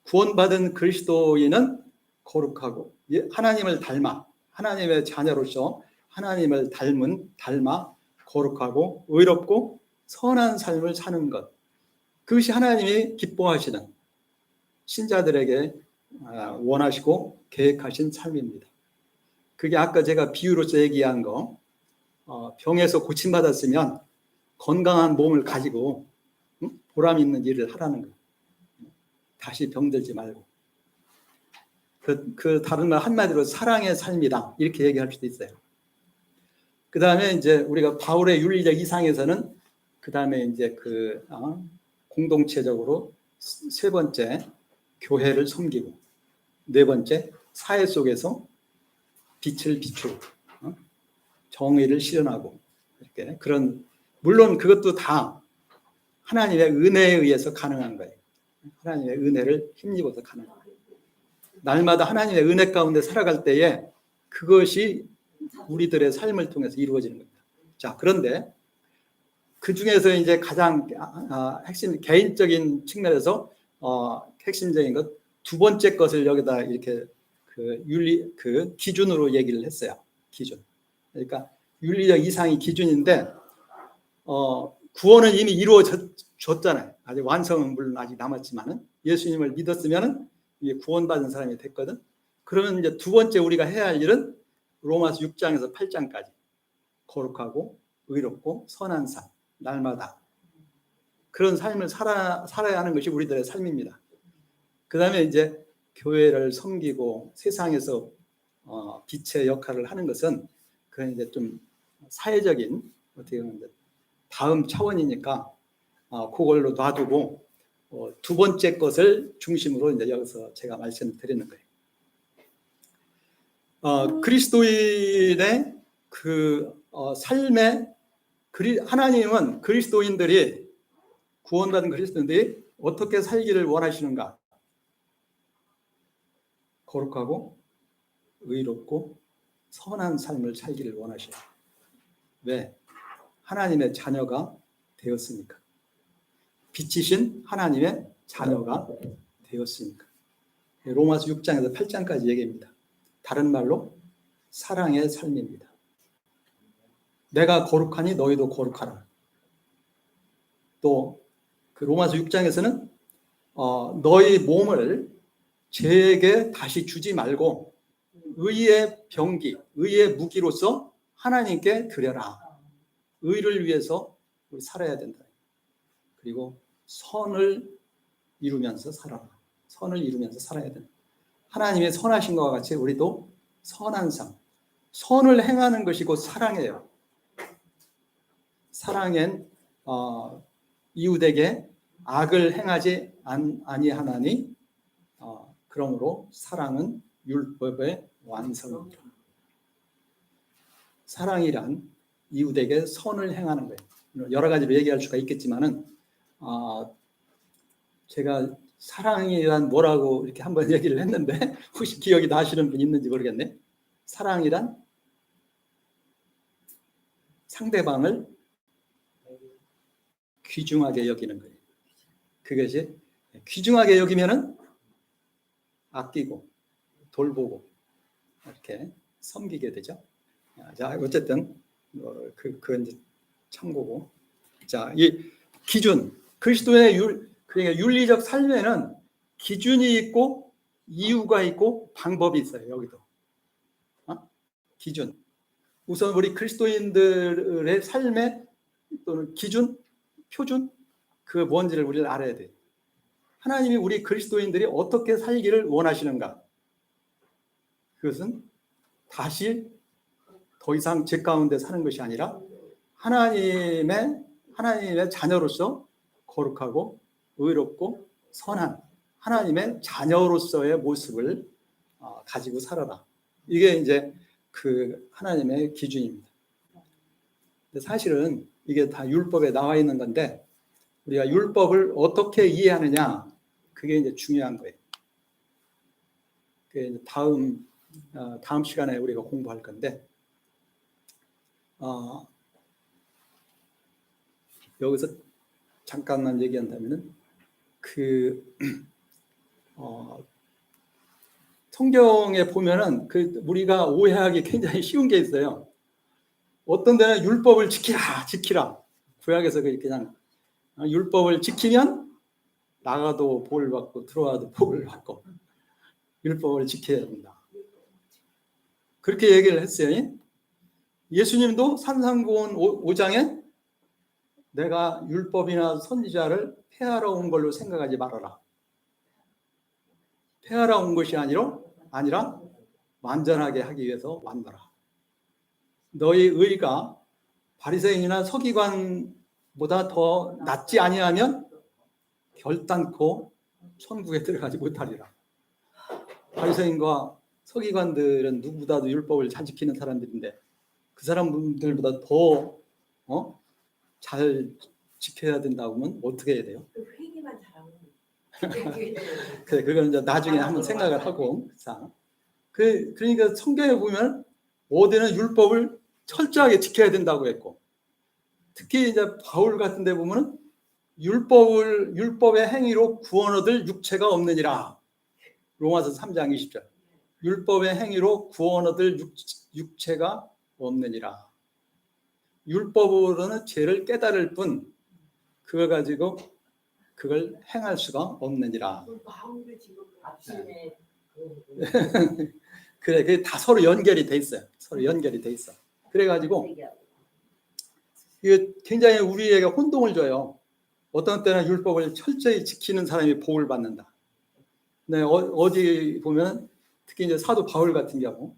구원받은 그리스도인은 거룩하고 하나님을 닮아 하나님의 자녀로서 하나님을 닮아 거룩하고 의롭고 선한 삶을 사는 것. 그것이 하나님이 기뻐하시는 신자들에게 원하시고 계획하신 삶입니다. 그게 아까 제가 비유로서 얘기한 거, 병에서 고침받았으면 건강한 몸을 가지고 보람 있는 일을 하라는 거. 다시 병들지 말고. 그 다른 말 한마디로 사랑의 삶이다. 이렇게 얘기할 수도 있어요. 그 다음에 이제 우리가 바울의 윤리적 이상에서는 그 다음에 이제 공동체적으로 세 번째 교회를 섬기고 네 번째 사회 속에서 빛을 비추고 정의를 실현하고 이렇게 그런 물론 그것도 다 하나님의 은혜에 의해서 가능한 거예요. 하나님의 은혜를 힘입어서 가능한 거예요. 날마다 하나님의 은혜 가운데 살아갈 때에 그것이 우리들의 삶을 통해서 이루어지는 겁니다. 자, 그런데 그 중에서 이제 가장 핵심 개인적인 측면에서 핵심적인 것 두 번째 것을 여기다 이렇게 그 기준으로 얘기를 했어요. 기준. 그러니까 윤리적 이상이 기준인데 구원은 이미 이루어졌잖아요. 아직 완성은 물론 아직 남았지만은 예수님을 믿었으면은 이게 구원받은 사람이 됐거든. 그러면 이제 두 번째 우리가 해야 할 일은 로마서 6장에서 8장까지 거룩하고 의롭고 선한 삶, 날마다 그런 삶을 살아야 하는 것이 우리들의 삶입니다. 그 다음에 이제 교회를 섬기고 세상에서 빛의 역할을 하는 것은 그건 이제 좀 사회적인 어떻게 보면 다음 차원이니까 그걸로 놔두고 두 번째 것을 중심으로 이제 여기서 제가 말씀을 드리는 거예요. 그리스도인의 삶에 하나님은 그리스도인들이 구원받은 그리스도인들이 어떻게 살기를 원하시는가? 거룩하고 의롭고 선한 삶을 살기를 원하셔요. 왜? 하나님의 자녀가 되었으니까. 빛이신 하나님의 자녀가 되었으니까. 로마서 6장에서 8장까지 얘기합니다. 다른 말로 사랑의 삶입니다. 내가 거룩하니 너희도 거룩하라. 또 그 로마서 6장에서는 너희 몸을 죄에게 다시 주지 말고 의의 병기, 의의 무기로서 하나님께 드려라. 의를 위해서 우리 살아야 된다. 그리고 선을 이루면서 살아라. 선을 이루면서 살아야 된다. 하나님의 선하신 것과 같이 우리도 선한 삶, 선을 행하는 것이 곧 사랑이에요. 사랑엔 이웃에게 악을 행하지 아니하나니 그러므로 사랑은 율법의 완성이다. 사랑이란 이웃에게 선을 행하는 거예요. 여러 가지로 얘기할 수가 있겠지만은 제가 사랑이란 뭐라고 이렇게 한번 얘기를 했는데 혹시 기억이 나시는 분 있는지 모르겠네. 사랑이란 상대방을 귀중하게 여기는 거예요. 그것이 귀중하게 여기면은 아끼고 돌보고 이렇게 섬기게 되죠. 자, 어쨌든 그건 이제 참고고. 자, 이 기준, 그리스도의 그러니까 윤리적 삶에는 기준이 있고 이유가 있고 방법이 있어요. 여기도 기준. 우선 우리 그리스도인들의 삶의 또는 기준, 표준, 그 뭔지를 우리를 알아야 돼요. 하나님이 우리 그리스도인들이 어떻게 살기를 원하시는가? 그것은 다시 더 이상 죄 가운데 사는 것이 아니라 하나님의 자녀로서 거룩하고 의롭고 선한 하나님의 자녀로서의 모습을 가지고 살아라. 이게 이제 그 하나님의 기준입니다. 근데 사실은 이게 다 율법에 나와 있는 건데 우리가 율법을 어떻게 이해하느냐, 그게 이제 중요한 거예요. 그게 이제 다음 시간에 우리가 공부할 건데 여기서 잠깐만 얘기한다면은 성경에 보면은 우리가 오해하기 굉장히 쉬운 게 있어요. 어떤 데는 율법을 지키라. 구약에서 그냥 율법을 지키면 나가도 볼 받고 들어와도 볼 받고 율법을 지켜야 된다. 그렇게 얘기를 했어요. 예수님도 산상고원 5장에 내가 율법이나 선지자를 폐하러 온 걸로 생각하지 말아라. 폐하러 온 것이 아니라 완전하게 하기 위해서 왔노라. 너희 의가 바리새인이나 서기관보다 더 낫지 아니하면 결단코 천국에 들어가지 못하리라. 바리새인과 서기관들은 누구보다도 율법을 잘 지키는 사람들인데 그 사람들보다 더 잘 지켜야 된다고 하면 어떻게 해야 돼요? 회개만 잘하면 그래, 그건 이제 나중에 한번 생각을 하고. 자, 그러니까 성경에 보면 어디는 율법을 철저하게 지켜야 된다고 했고, 특히 이제 바울 같은 데 보면은 율법의 행위로 구원 얻을 육체가 없느니라. 로마서 3장 20절. 율법의 행위로 구원 얻을 육체가 없느니라. 율법으로는 죄를 깨달을 뿐 그걸 가지고 그걸 행할 수가 없느니라. 마음을 지금 앞심에 그래, 그게 다 서로 연결이 돼 있어요. 서로 연결이 돼 있어. 그래가지고 이게 굉장히 우리에게 혼동을 줘요. 어떤 때는 율법을 철저히 지키는 사람이 복을 받는다. 네, 어디 보면 특히 이제 사도 바울 같은 경우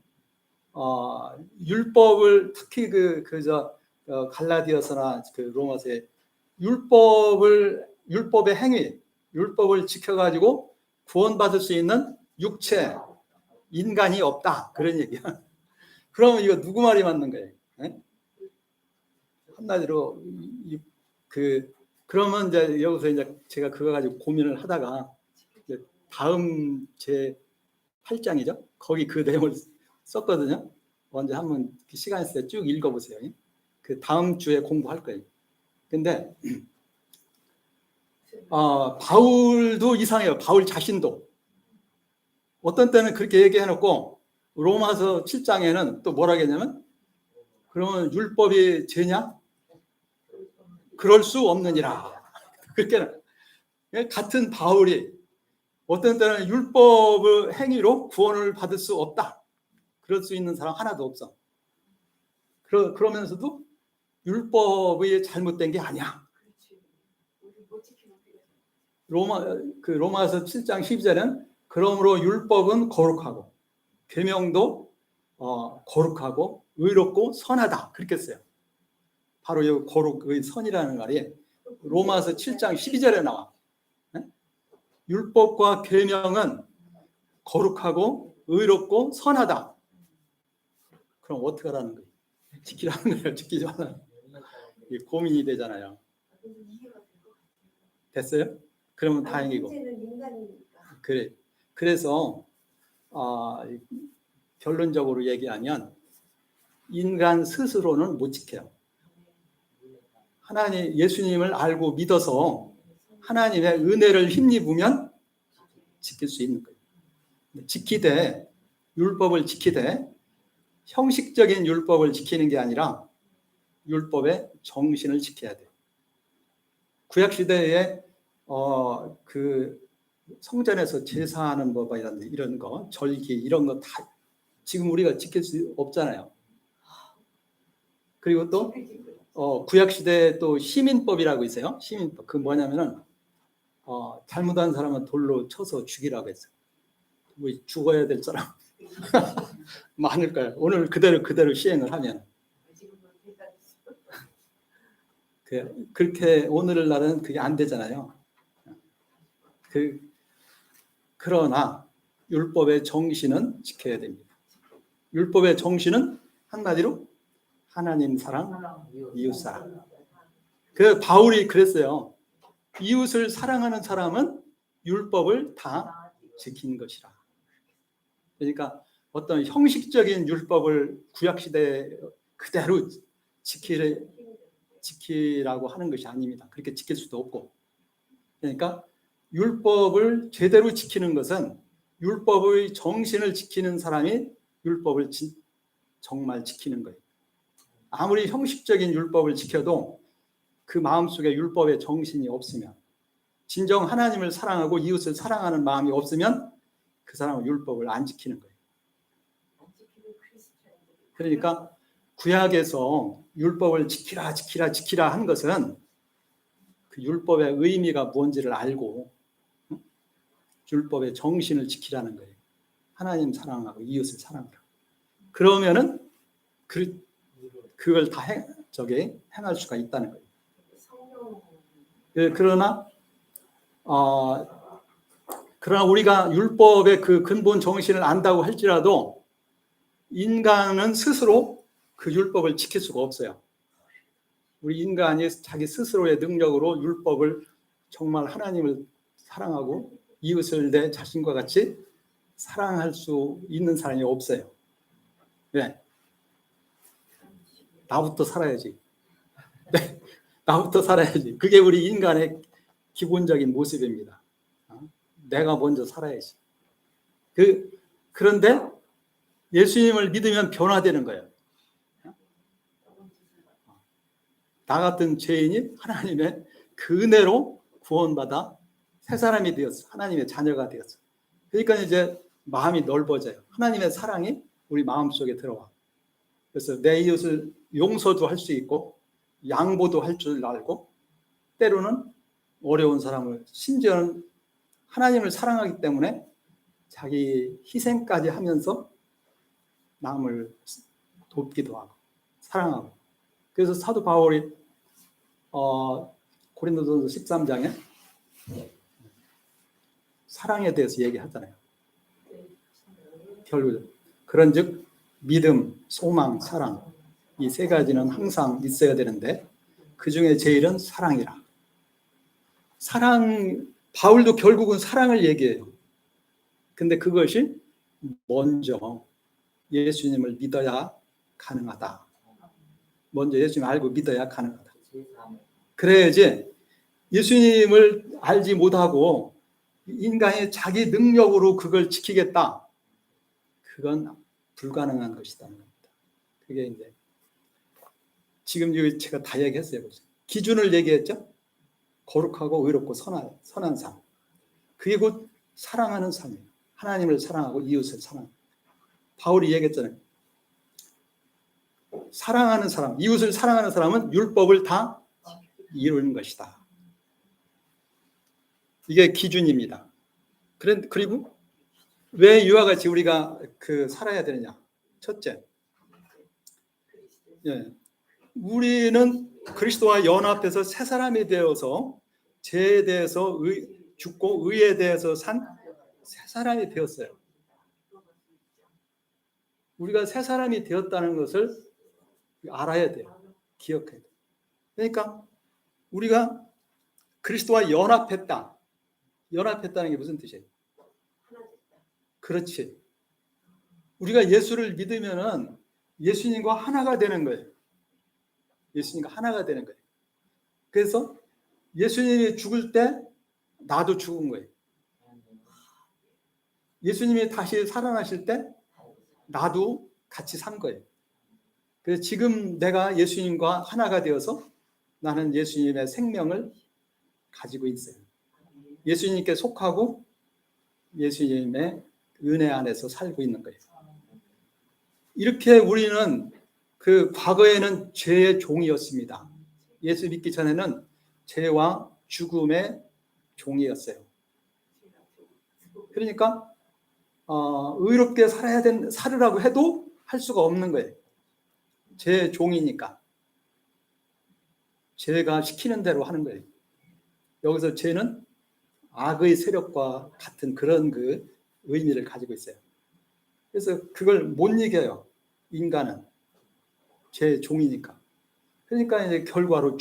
율법을 특히 갈라디아서나 로마서에 율법의 행위, 율법을 지켜가지고 구원받을 수 있는 육체, 인간이 없다. 그런 얘기야. 그러면 이거 누구 말이 맞는 거예요? 네? 한마디로 그러면 이제 여기서 이제 제가 그거 가지고 고민을 하다가 이제 다음 제 8장이죠. 거기 그 내용을 썼거든요. 먼저 한번 시간 있을 때 쭉 읽어보세요. 그 다음 주에 공부할 거예요. 근데 바울도 이상해요. 바울 자신도 어떤 때는 그렇게 얘기해놓고 로마서 7장에는 또 뭐라 했냐면 그러면 율법이 죄냐? 그럴 수 없느니라. 그렇게 같은 바울이 어떤 때는 율법의 행위로 구원을 받을 수 없다. 그럴 수 있는 사람 하나도 없어. 그러면서도 율법이 잘못된 게 아니야. 그렇지. 우리 못 지키는 게 로마서 7장 12절은 그러므로 율법은 거룩하고 계명도 거룩하고 의롭고 선하다 그렇게 써요. 바로 이 거룩의 선이라는 말이 로마서 7장 12절에 나와. 네? 율법과 계명은 거룩하고 의롭고 선하다. 그럼 어떻게 하라는 거예요? 지키라는 거예요? 지키지 말라는 거예요? 고민이 되잖아요. 이해가 될것 같아요. 됐어요? 그러면 다행이고. 문제는 인간이니까. 그래. 그래서 결론적으로 얘기하면 인간 스스로는 못 지켜요. 하나님 예수님을 알고 믿어서 하나님의 은혜를 힘입으면 지킬 수 있는 거예요. 지키되 율법을 지키되 형식적인 율법을 지키는 게 아니라 율법의 정신을 지켜야 돼요. 구약 시대에 그 성전에서 제사하는 법이라든지 이런 거, 절기 이런 거 다 지금 우리가 지킬 수 없잖아요. 그리고 또 구약 시대에 또 시민법이라고 있어요. 시민법. 그 뭐냐면은 잘못한 사람은 돌로 쳐서 죽이라고 했어요. 우리 죽어야 될 사람 많을 거예요. 오늘 그대로 시행을 하면. 그렇게 오늘날은 그게 안 되잖아요. 그러나 율법의 정신은 지켜야 됩니다. 율법의 정신은 한마디로 하나님 사랑, 이웃 사랑. 그 바울이 그랬어요. 이웃을 사랑하는 사람은 율법을 다 지키는 것이라. 그러니까 어떤 형식적인 율법을 구약 시대에 그대로 지키라고 하는 것이 아닙니다. 그렇게 지킬 수도 없고. 그러니까 율법을 제대로 지키는 것은 율법의 정신을 지키는 사람이 율법을 정말 지키는 거예요. 아무리 형식적인 율법을 지켜도 그 마음속에 율법의 정신이 없으면, 진정 하나님을 사랑하고 이웃을 사랑하는 마음이 없으면 그 사람은 율법을 안 지키는 거예요. 그러니까 구약에서 율법을 지키라 한 것은 그 율법의 의미가 뭔지를 알고 율법의 정신을 지키라는 거예요. 하나님 사랑하고 이웃을 사랑하라. 그러면은 그걸 다 행할 수가 있다는 거예요. 그러나 우리가 율법의 그 근본 정신을 안다고 할지라도 인간은 스스로 그 율법을 지킬 수가 없어요. 우리 인간이 자기 스스로의 능력으로 율법을 정말 하나님을 사랑하고 이웃을 내 자신과 같이 사랑할 수 있는 사람이 없어요. 왜? 나부터 살아야지. 네, 나부터 살아야지. 그게 우리 인간의 기본적인 모습입니다. 내가 먼저 살아야지. 그런데 예수님을 믿으면 변화되는 거예요. 나 같은 죄인이 하나님의 그 은혜로 구원받아 새 사람이 되었어. 하나님의 자녀가 되었어. 그러니까 이제 마음이 넓어져요. 하나님의 사랑이 우리 마음속에 들어와. 그래서 내 이웃을 용서도 할 수 있고 양보도 할 줄 알고 때로는 어려운 사람을, 심지어는 하나님을 사랑하기 때문에 자기 희생까지 하면서 남을 돕기도 하고 사랑하고. 그래서 사도 바울이 고린도전서 13장에 사랑에 대해서 얘기하잖아요. 결국 그런즉 믿음, 소망, 사랑 이 세 가지는 항상 있어야 되는데 그 중에 제일은 사랑이라. 바울도 결국은 사랑을 얘기해요. 근데 그것이 먼저 예수님을 믿어야 가능하다. 먼저 예수님을 알고 믿어야 가능하다. 그래야지 예수님을 알지 못하고 인간이 자기 능력으로 그걸 지키겠다. 그건 불가능한 것이라는 겁니다. 그게 이제 지금 제가 다 얘기했어요. 기준을 얘기했죠. 거룩하고 의롭고 선한 삶. 그게 곧 사랑하는 삶이에요. 하나님을 사랑하고 이웃을 사랑하고. 바울이 얘기했잖아요. 사랑하는 사람, 이웃을 사랑하는 사람은 율법을 다 이루는 것이다. 이게 기준입니다. 그리고 왜 이와 같이 우리가 살아야 되느냐? 첫째, 예, 우리는 그리스도와 연합해서 새 사람이 되어서 죄에 대해서 죽고 의에 대해서 산 새 사람이 되었어요. 우리가 새 사람이 되었다는 것을 알아야 돼요. 기억해야 돼요. 그러니까 우리가 그리스도와 연합했다. 연합했다는 게 무슨 뜻이에요? 그렇지. 우리가 예수를 믿으면은 예수님과 하나가 되는 거예요. 예수님과 하나가 되는 거예요. 그래서 예수님이 죽을 때 나도 죽은 거예요. 예수님이 다시 살아나실 때 나도 같이 산 거예요. 그래서 지금 내가 예수님과 하나가 되어서 나는 예수님의 생명을 가지고 있어요. 예수님께 속하고 예수님의 은혜 안에서 살고 있는 거예요. 이렇게 우리는 과거에는 죄의 종이었습니다. 예수 믿기 전에는 죄와 죽음의 종이었어요. 그러니까 의롭게 살으라고 해도 할 수가 없는 거예요. 죄의 종이니까. 죄가 시키는 대로 하는 거예요. 여기서 죄는 악의 세력과 같은 그런 의미를 가지고 있어요. 그래서 그걸 못 이겨요. 인간은 죄의 종이니까. 그러니까 이제 결과로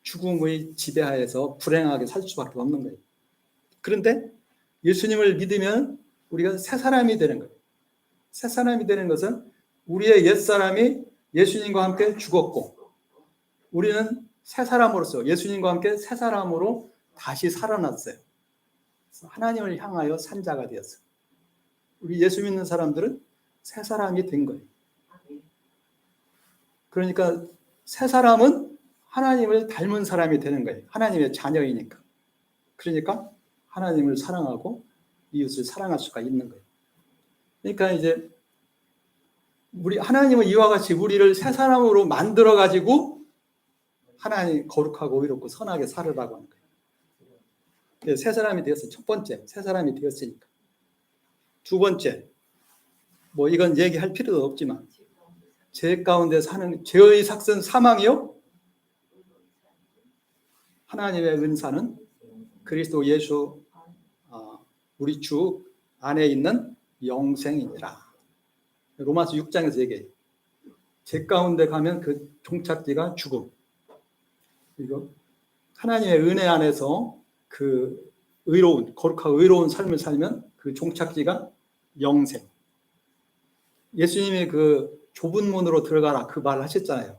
죽음의 지배하에서 불행하게 살 수밖에 없는 거예요. 그런데 예수님을 믿으면 우리가 새 사람이 되는 거예요. 새 사람이 되는 것은 우리의 옛사람이 예수님과 함께 죽었고 우리는 새 사람으로서 예수님과 함께 새 사람으로 다시 살아났어요. 하나님을 향하여 산 자가 되었어요. 우리 예수 믿는 사람들은 새 사람이 된 거예요. 그러니까 새 사람은 하나님을 닮은 사람이 되는 거예요. 하나님의 자녀이니까. 그러니까 하나님을 사랑하고 이웃을 사랑할 수가 있는 거예요. 그러니까 이제 하나님은 이와 같이 우리를 새 사람으로 만들어 가지고 하나님 거룩하고 의롭고 선하게 살으라고 하는 거예요. 새 사람이 되었어요. 첫 번째, 새 사람이 되었으니까. 두 번째, 이건 얘기할 필요도 없지만 죄 가운데 사는 죄의 삭은 사망이요. 하나님의 은사는 그리스도 예수 우리 주 안에 있는 영생이니라. 로마서 6장에서 얘기해요. 죄 가운데 가면 그 종착지가 죽음. 그리고 하나님의 은혜 안에서 거룩하고 의로운 삶을 살면 그 종착지가 영생. 예수님이 좁은 문으로 들어가라 그 말을 하셨잖아요.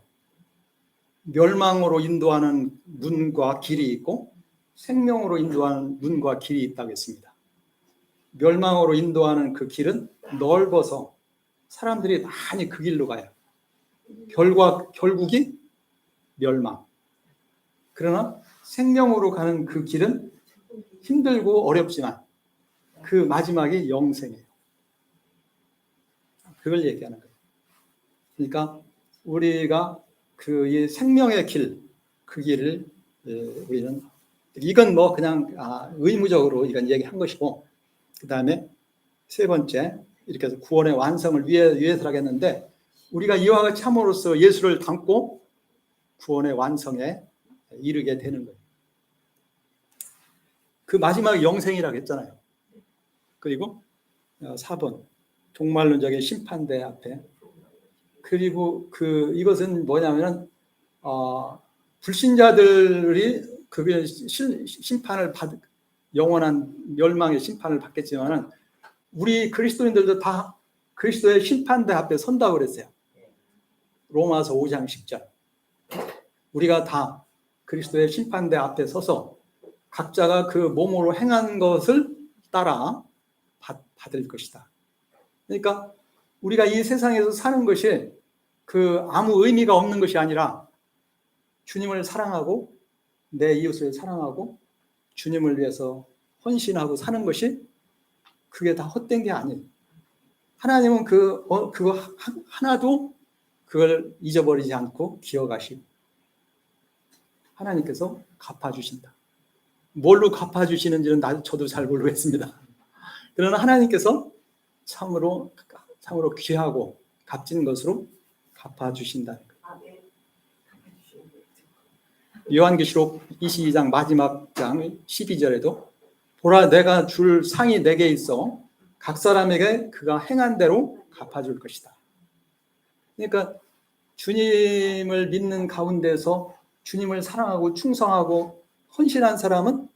멸망으로 인도하는 문과 길이 있고 생명으로 인도하는 문과 길이 있다고 했습니다. 멸망으로 인도하는 그 길은 넓어서 사람들이 많이 그 길로 가요. 결국이 멸망. 그러나 생명으로 가는 그 길은 힘들고 어렵지만 그 마지막이 영생이에요. 그걸 얘기하는 거예요. 그러니까 우리가 이 생명의 길, 그 길을 우리는 이건 그냥 의무적으로 이건 얘기한 것이고 그 다음에 세 번째 이렇게 해서 구원의 완성을 위해서 하겠는데 우리가 이와 같이 함으로써 예수를 닮고 구원의 완성에 이르게 되는 거예요. 그 마지막 영생이라고 했잖아요. 그리고 4번 종말론적인 심판대 앞에 그리고 이것은 뭐냐면은 불신자들이 심판을 영원한 멸망의 심판을 받겠지만은 우리 그리스도인들도 다 그리스도의 심판대 앞에 선다고 그랬어요. 로마서 5장 10절. 우리가 다 그리스도의 심판대 앞에 서서 각자가 그 몸으로 행한 것을 따라 받을 것이다. 그러니까 우리가 이 세상에서 사는 것이 아무 의미가 없는 것이 아니라 주님을 사랑하고 내 이웃을 사랑하고 주님을 위해서 헌신하고 사는 것이 그게 다 헛된 게 아니에요. 하나님은 그거 하나도 그걸 잊어버리지 않고 기억하시고 하나님께서 갚아주신다. 뭘로 갚아주시는지는 저도 잘 모르겠습니다. 그러나 하나님께서 참으로 귀하고 값진 것으로 갚아주신다. 아멘. 갚아주시는 거예요. 요한계시록 22장 마지막 장 12절에도 보라 내가 줄 상이 내게 있어 각 사람에게 그가 행한 대로 갚아줄 것이다. 그러니까 주님을 믿는 가운데서 주님을 사랑하고 충성하고 헌신한 사람은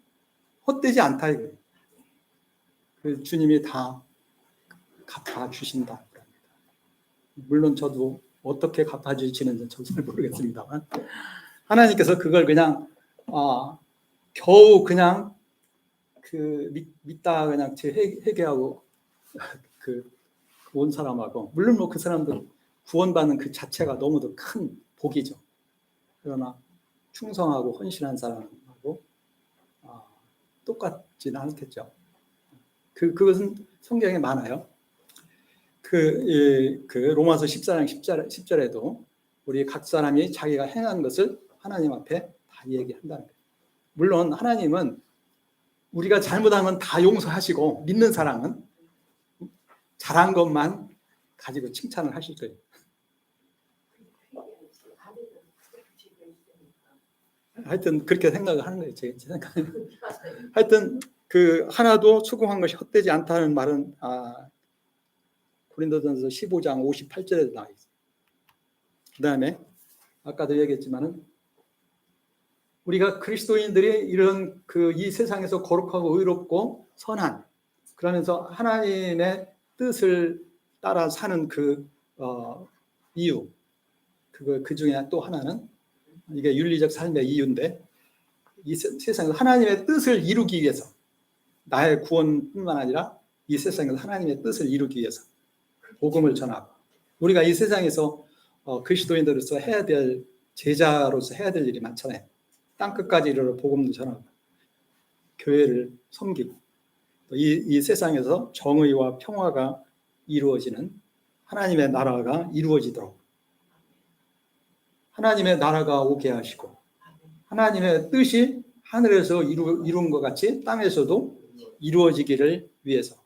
헛되지 않다 이거예요. 그 주님이 다 갚아주신다. 물론 저도 어떻게 갚아주시는지 저도 잘 모르겠습니다만 하나님께서 그걸 그냥 겨우 그냥 믿다 그냥 회개하고 온 사람하고 물론 뭐 그 사람도 구원받는 그 자체가 너무도 큰 복이죠. 그러나 충성하고 헌신한 사람하고 똑같지는 않겠죠. 그것은 성경에 많아요. 로마서 14장 10절에도 우리 각 사람이 자기가 행한 것을 하나님 앞에 다 얘기한다는 거예요. 물론 하나님은 우리가 잘못하면 다 용서하시고 믿는 사람은 잘한 것만 가지고 칭찬을 하실 거예요. 하여튼 그렇게 생각을 하는 거예요. 제 생각은. 하여튼 하나도 수고한 것이 헛되지 않다는 말은 고린도전서 15장 58절에도 나와 있어요. 그 다음에 아까도 얘기했지만은 우리가 그리스도인들이 이런 이 세상에서 거룩하고 의롭고 선한 그러면서 하나님의 뜻을 따라 사는 이유 그 중에 또 하나는 이게 윤리적 삶의 이유인데 이 세상에서 하나님의 뜻을 이루기 위해서 나의 구원뿐만 아니라 이 세상에서 하나님의 뜻을 이루기 위해서 복음을 전하고 우리가 이 세상에서 그리스도인들로서 해야 될 제자로서 해야 될 일이 많잖아요. 땅끝까지 이르러 복음도 전하고 교회를 섬기고 이 세상에서 정의와 평화가 이루어지는 하나님의 나라가 이루어지도록 하나님의 나라가 오게 하시고 하나님의 뜻이 하늘에서 이룬 것 같이 땅에서도 이루어지기를 위해서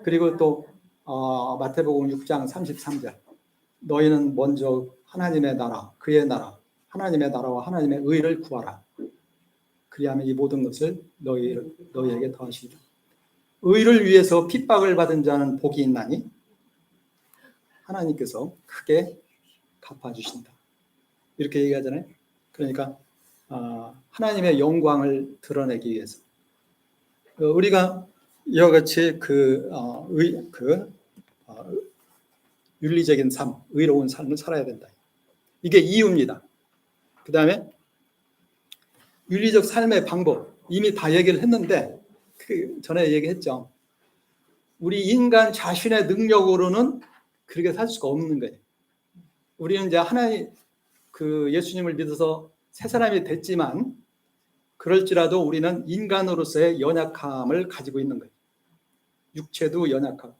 그리고 또 마태복음 6장 33절 너희는 먼저 하나님의 나라 그의 나라 하나님의 나라와 하나님의 의를 구하라. 그리하면 이 모든 것을 너희에게 더하시리라. 의를 위해서 핍박을 받은 자는 복이 있나니 하나님께서 크게 갚아주신다. 이렇게 얘기하잖아요. 그러니까 하나님의 영광을 드러내기 위해서 우리가 이와 같이 윤리적인 삶, 의로운 삶을 살아야 된다. 이게 이유입니다. 그 다음에 윤리적 삶의 방법 이미 다 얘기를 했는데 전에 얘기했죠. 우리 인간 자신의 능력으로는 그렇게 살 수가 없는 거예요. 우리는 이제 하나님 예수님을 믿어서 새 사람이 됐지만 그럴지라도 우리는 인간으로서의 연약함을 가지고 있는 거예요. 육체도 연약하고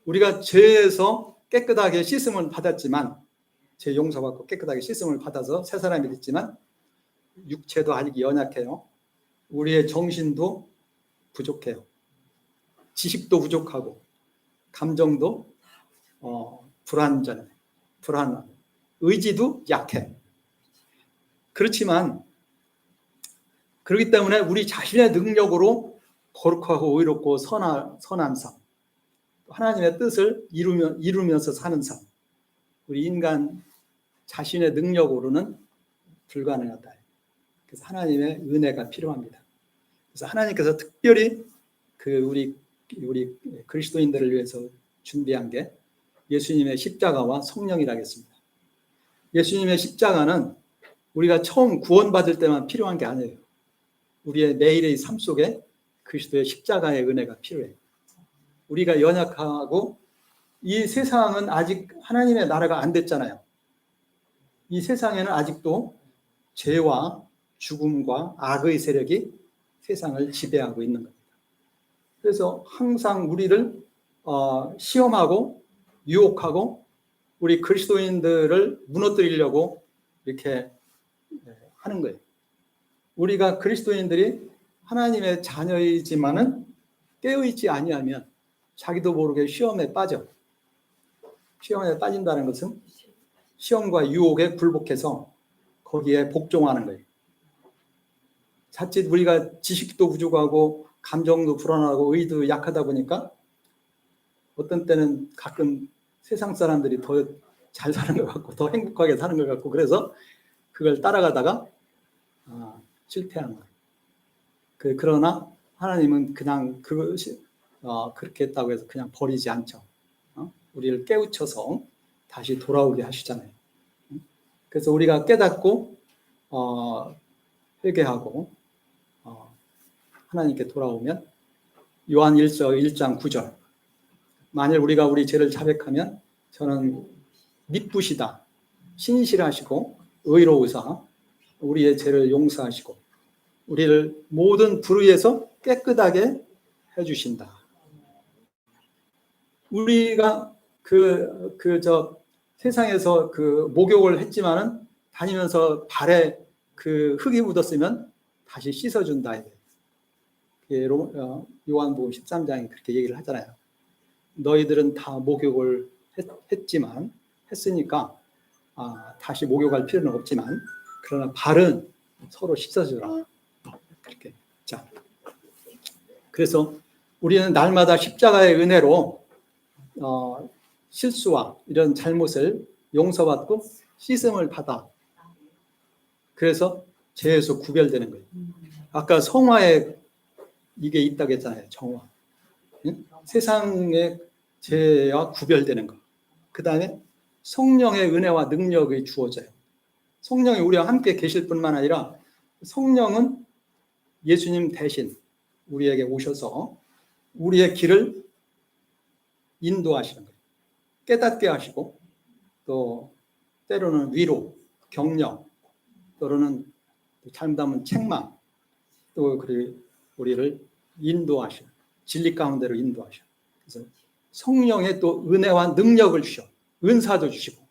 우리가 죄에서 깨끗하게 씻음을 받았지만 죄 용서받고 깨끗하게 씻음을 받아서 새 사람이 됐지만 육체도 아직 연약해요. 우리의 정신도 부족해요. 지식도 부족하고 감정도 불안한 의지도 약해. 그렇지만 그렇기 때문에 우리 자신의 능력으로 거룩하고 의롭고 선한 삶 하나님의 뜻을 이루면서 사는 삶 우리 인간 자신의 능력으로는 불가능하다. 그래서 하나님의 은혜가 필요합니다. 그래서 하나님께서 특별히 우리 그리스도인들을 위해서 준비한 게 예수님의 십자가와 성령이라겠습니다. 예수님의 십자가는 우리가 처음 구원받을 때만 필요한 게 아니에요. 우리의 매일의 삶 속에 그리스도의 십자가의 은혜가 필요해요. 우리가 연약하고 이 세상은 아직 하나님의 나라가 안 됐잖아요. 이 세상에는 아직도 죄와 죽음과 악의 세력이 세상을 지배하고 있는 겁니다. 그래서 항상 우리를 시험하고 유혹하고 우리 그리스도인들을 무너뜨리려고 이렇게 하는 거예요. 우리가 그리스도인들이 하나님의 자녀이지만은 깨어있지 아니하면 자기도 모르게 시험에 빠져. 시험에 빠진다는 것은 시험과 유혹에 굴복해서 거기에 복종하는 거예요. 자칫 우리가 지식도 부족하고 감정도 불안하고 의도 약하다 보니까 어떤 때는 가끔 세상 사람들이 더 잘 사는 것 같고 더 행복하게 사는 것 같고 그래서 그걸 따라가다가 실패하는 거예요. 그러나 하나님은 그냥 그것이 그렇게 했다고 해서 그냥 버리지 않죠. 우리를 깨우쳐서 다시 돌아오게 하시잖아요. 그래서 우리가 깨닫고 회개하고 하나님께 돌아오면 요한 1장 9절 만일 우리가 우리 죄를 자백하면 저는 미쁘시다 신실하시고 의로우사 우리의 죄를 용서하시고 우리를 모든 불의에서 깨끗하게 해주신다. 우리가 세상에서 목욕을 했지만은 다니면서 발에 흙이 묻었으면 다시 씻어준다. 요한복음 13장에 그렇게 얘기를 하잖아요. 너희들은 다 목욕을 했으니까 다시 목욕할 필요는 없지만 그러나 발은 서로 씻어주라. 그렇게. 자, 그래서 우리는 날마다 십자가의 은혜로 실수와 이런 잘못을 용서받고 씻음을 받아. 그래서 죄에서 구별되는 거예요. 아까 성화에 이게 있다고 했잖아요. 정화. 응? 세상의 죄와 구별되는 거. 그 다음에 성령의 은혜와 능력이 주어져요. 성령이 우리와 함께 계실 뿐만 아니라 성령은 예수님 대신 우리에게 오셔서 우리의 길을 인도하시는 거예요. 깨닫게 하시고 또 때로는 위로, 격려, 또는 잘못하면 책망, 또 우리를 인도하셔. 진리 가운데로 인도하셔. 그래서 성령의 또 은혜와 능력을 주셔. 은사도 주시고.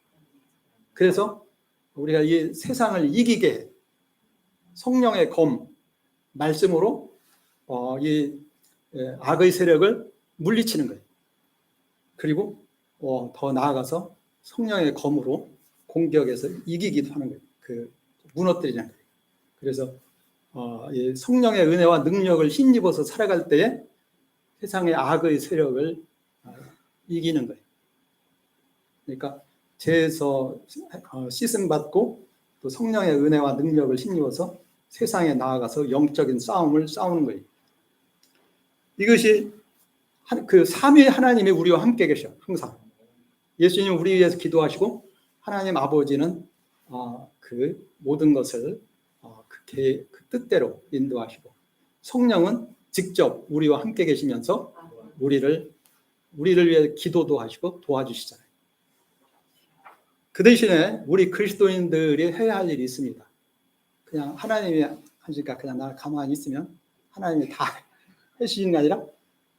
그래서 우리가 이 세상을 이기게 해. 성령의 검, 말씀으로 이 악의 세력을 물리치는 거예요. 그리고 더 나아가서 성령의 검으로 공격해서 이기기도 하는 거예요. 무너뜨리는 거예요. 그래서 이 성령의 은혜와 능력을 힘입어서 살아갈 때에 세상의 악의 세력을 이기는 거예요. 그러니까 죄에서 씻음 받고 또 성령의 은혜와 능력을 힘입어서 세상에 나아가서 영적인 싸움을 싸우는 거예요. 이것이 삼위 하나님이 우리와 함께 계셔. 항상 예수님 우리 위해서 기도하시고 하나님 아버지는 그 모든 것을 그 뜻대로 인도하시고 성령은 직접 우리와 함께 계시면서 우리를 위해 기도도 하시고 도와주시잖아요. 그 대신에 우리 그리스도인들이 해야 할 일이 있습니다. 그냥 하나님이 하시니까 그냥 나 가만히 있으면 하나님이 다 해주시는 게 아니라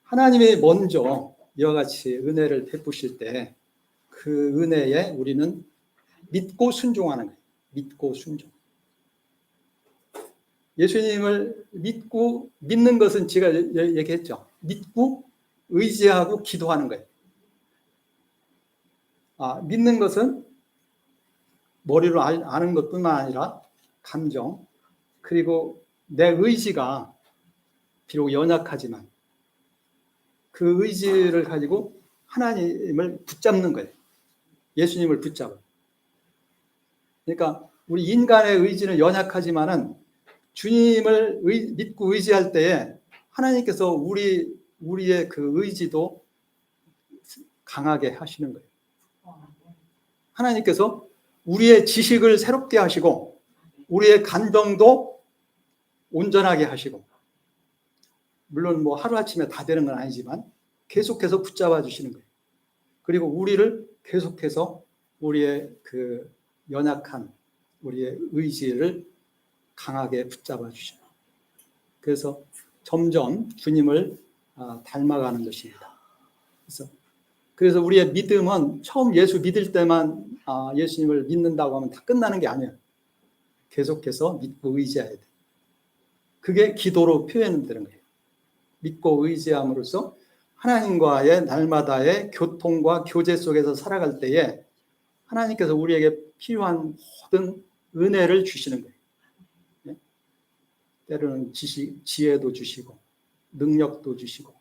하나님이 먼저 이와 같이 은혜를 베푸실 때 그 은혜에 우리는 믿고 순종하는 거예요. 믿고 순종. 예수님을 믿는 것은 제가 얘기했죠. 믿고 의지하고 기도하는 거예요. 믿는 것은 머리로 아는 것뿐만 아니라 감정, 그리고 내 의지가 비록 연약하지만 그 의지를 가지고 하나님을 붙잡는 거예요. 예수님을 붙잡아. 그러니까 우리 인간의 의지는 연약하지만은 주님을 믿고 의지할 때에 하나님께서 우리의 그 의지도 강하게 하시는 거예요. 하나님께서 우리의 지식을 새롭게 하시고 우리의 감정도 온전하게 하시고 물론 하루아침에 다 되는 건 아니지만 계속해서 붙잡아 주시는 거예요. 그리고 우리를 계속해서 우리의 그 연약한 우리의 의지를 강하게 붙잡아 주셔요. 그래서 점점 주님을 닮아가는 것입니다. 그래서 그래서 우리의 믿음은 처음 예수 믿을 때만 예수님을 믿는다고 하면 다 끝나는 게 아니에요. 계속해서 믿고 의지해야 돼. 그게 기도로 표현되는 거예요. 믿고 의지함으로써 하나님과의 날마다의 교통과 교제 속에서 살아갈 때에 하나님께서 우리에게 필요한 모든 은혜를 주시는 거예요. 네? 때로는 지혜도 주시고 능력도 주시고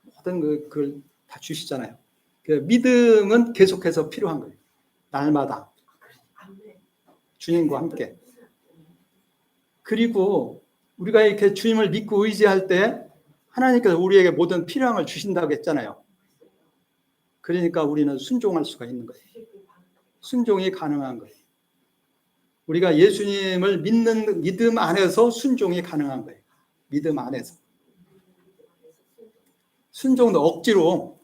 모든 그걸 다 주시잖아요. 믿음은 계속해서 필요한 거예요. 날마다 주님과 함께. 그리고 우리가 이렇게 주님을 믿고 의지할 때 하나님께서 우리에게 모든 필요한 걸 주신다고 했잖아요. 그러니까 우리는 순종할 수가 있는 거예요. 순종이 가능한 거예요. 우리가 예수님을 믿는 믿음 안에서 순종이 가능한 거예요. 믿음 안에서. 순종도 억지로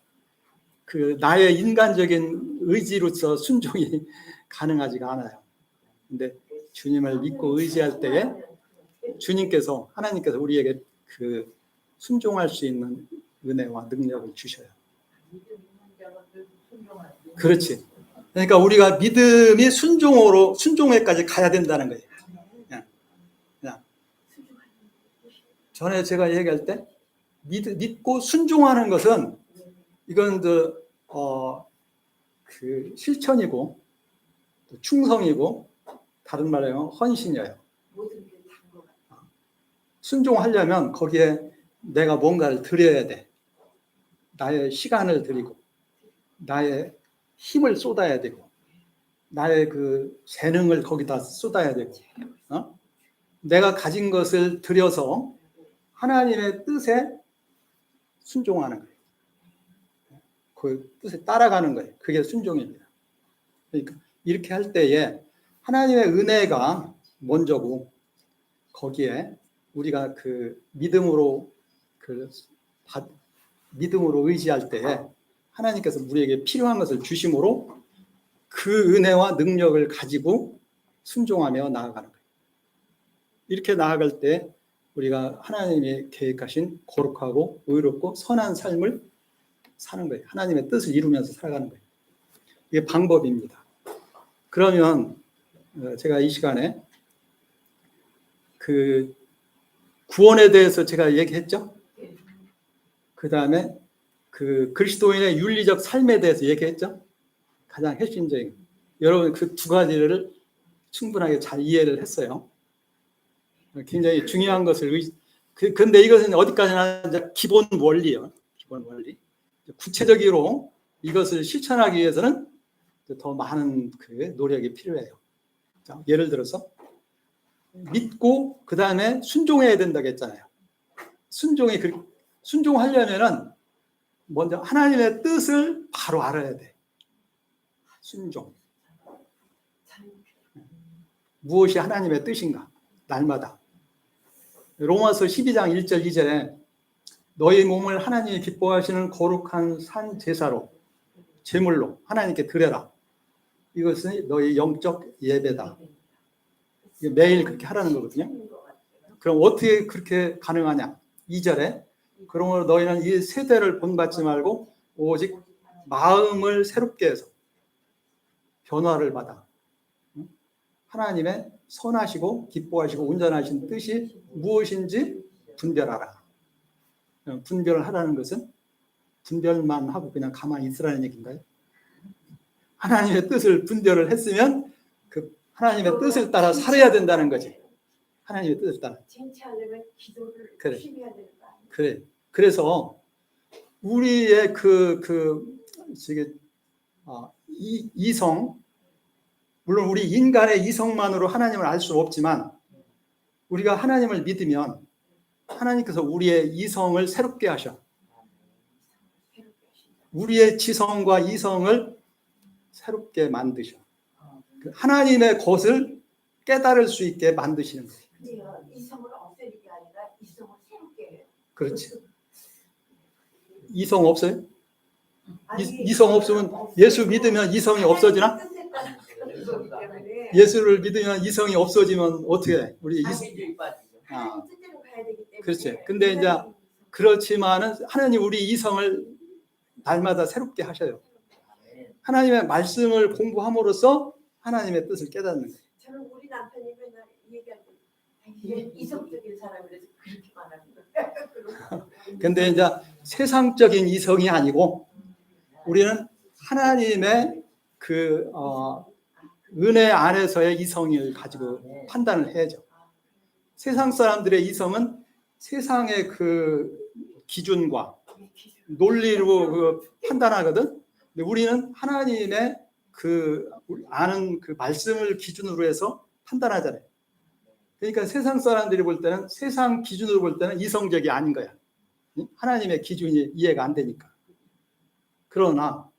나의 인간적인 의지로서 순종이 가능하지가 않아요. 근데 주님을 믿고 의지할 때에 주님께서 하나님께서 우리에게 순종할 수 있는 은혜와 능력을 주셔요. 그렇지. 그러니까 우리가 믿음이 순종에까지 가야 된다는 거예요. 그냥. 전에 제가 얘기할 때 믿고 순종하는 것은 이건 실천이고 충성이고 다른 말로 하면 헌신이에요. 순종하려면 거기에 내가 뭔가를 드려야 돼. 나의 시간을 드리고 나의 힘을 쏟아야 되고 나의 재능을 거기다 쏟아야 되고 내가 가진 것을 들여서 하나님의 뜻에 순종하는 거예요. 그 뜻에 따라가는 거예요. 그게 순종입니다. 그러니까 이렇게 할 때에 하나님의 은혜가 먼저고 거기에 우리가 믿음으로 의지할 때에 하나님께서 우리에게 필요한 것을 주심으로 그 은혜와 능력을 가지고 순종하며 나아가는 거예요. 이렇게 나아갈 때 우리가 하나님이 계획하신 거룩하고 의롭고 선한 삶을 사는 거예요. 하나님의 뜻을 이루면서 살아가는 거예요. 이게 방법입니다. 그러면 제가 이 시간에 구원에 대해서 제가 얘기했죠. 그 다음에 그리스도인의 윤리적 삶에 대해서 얘기했죠. 가장 핵심적인. 여러분 그 두 가지를 충분하게 잘 이해를 했어요. 굉장히 중요한 것을 근데 이것은 어디까지나 기본 원리요. 기본 원리. 구체적으로 이것을 실천하기 위해서는 더 많은 노력이 필요해요. 자, 예를 들어서 믿고 그 다음에 순종해야 된다고 했잖아요. 순종하려면은 먼저 하나님의 뜻을 바로 알아야 돼. 순종. 무엇이 하나님의 뜻인가? 날마다. 로마서 12장 1절 2절에 너희 몸을 하나님이 기뻐하시는 거룩한 산 제사로 제물로 하나님께 드려라. 이것은 너희 영적 예배다. 매일 그렇게 하라는 거거든요. 그럼 어떻게 그렇게 가능하냐? 2절에 그러므로 너희는 이 세대를 본받지 말고 오직 마음을 새롭게 해서 변화를 받아 하나님의 선하시고 기뻐하시고 온전하신 뜻이 무엇인지 분별하라. 분별을 하라는 것은 분별만 하고 그냥 가만히 있으라는 얘기인가요? 하나님의 뜻을 분별을 했으면 하나님의 뜻을 따라 살아야 된다는 거지. 하나님의 뜻을 따라. 쟁취하려면 기도를 그래. 열심히 해야 되는 거 아니에요? 그래. 그래서 우리의 이성, 물론 우리 인간의 이성만으로 하나님을 알 수는 없지만 우리가 하나님을 믿으면 하나님께서 우리의 이성을 새롭게 하셔. 우리의 지성과 이성을 새롭게 만드셔. 하나님의 것을 깨달을 수 있게 만드시는 거예요. 근데요, 이성을 없애는 게 아니라 이성을 새롭게 해요. 그렇지. 이성 없어요? 아니, 이성 없으면 예수 믿으면 이성이 없어지나? 예수를 믿으면 이성이 없어지면 어떻게 해? 우리 뜻대로 가야 되기 때문에. 그렇지. 근데 이제 그렇지만은 하나님 우리 이성을 날마다 새롭게 하셔요. 하나님의 말씀을 공부함으로써 하나님의 뜻을 깨닫는 거예요. 저는 우리 남편이 맨날 얘기할 때 이성적인 사람이라서 그렇게 말하는 거예요. 근데 이제 세상적인 이성이 아니고 우리는 하나님의 그 은혜 안에서의 이성을 가지고 판단을 해야죠. 세상 사람들의 이성은 세상의 그 기준과 논리로 그 판단하거든. 근데 우리는 하나님의 그 아는 그 말씀을 기준으로 해서 판단하잖아요. 그러니까 세상 사람들이 볼 때는 세상 기준으로 볼 때는 이성적이 아닌 거야. 하나님의 기준이 이해가 안 되니까. 그러나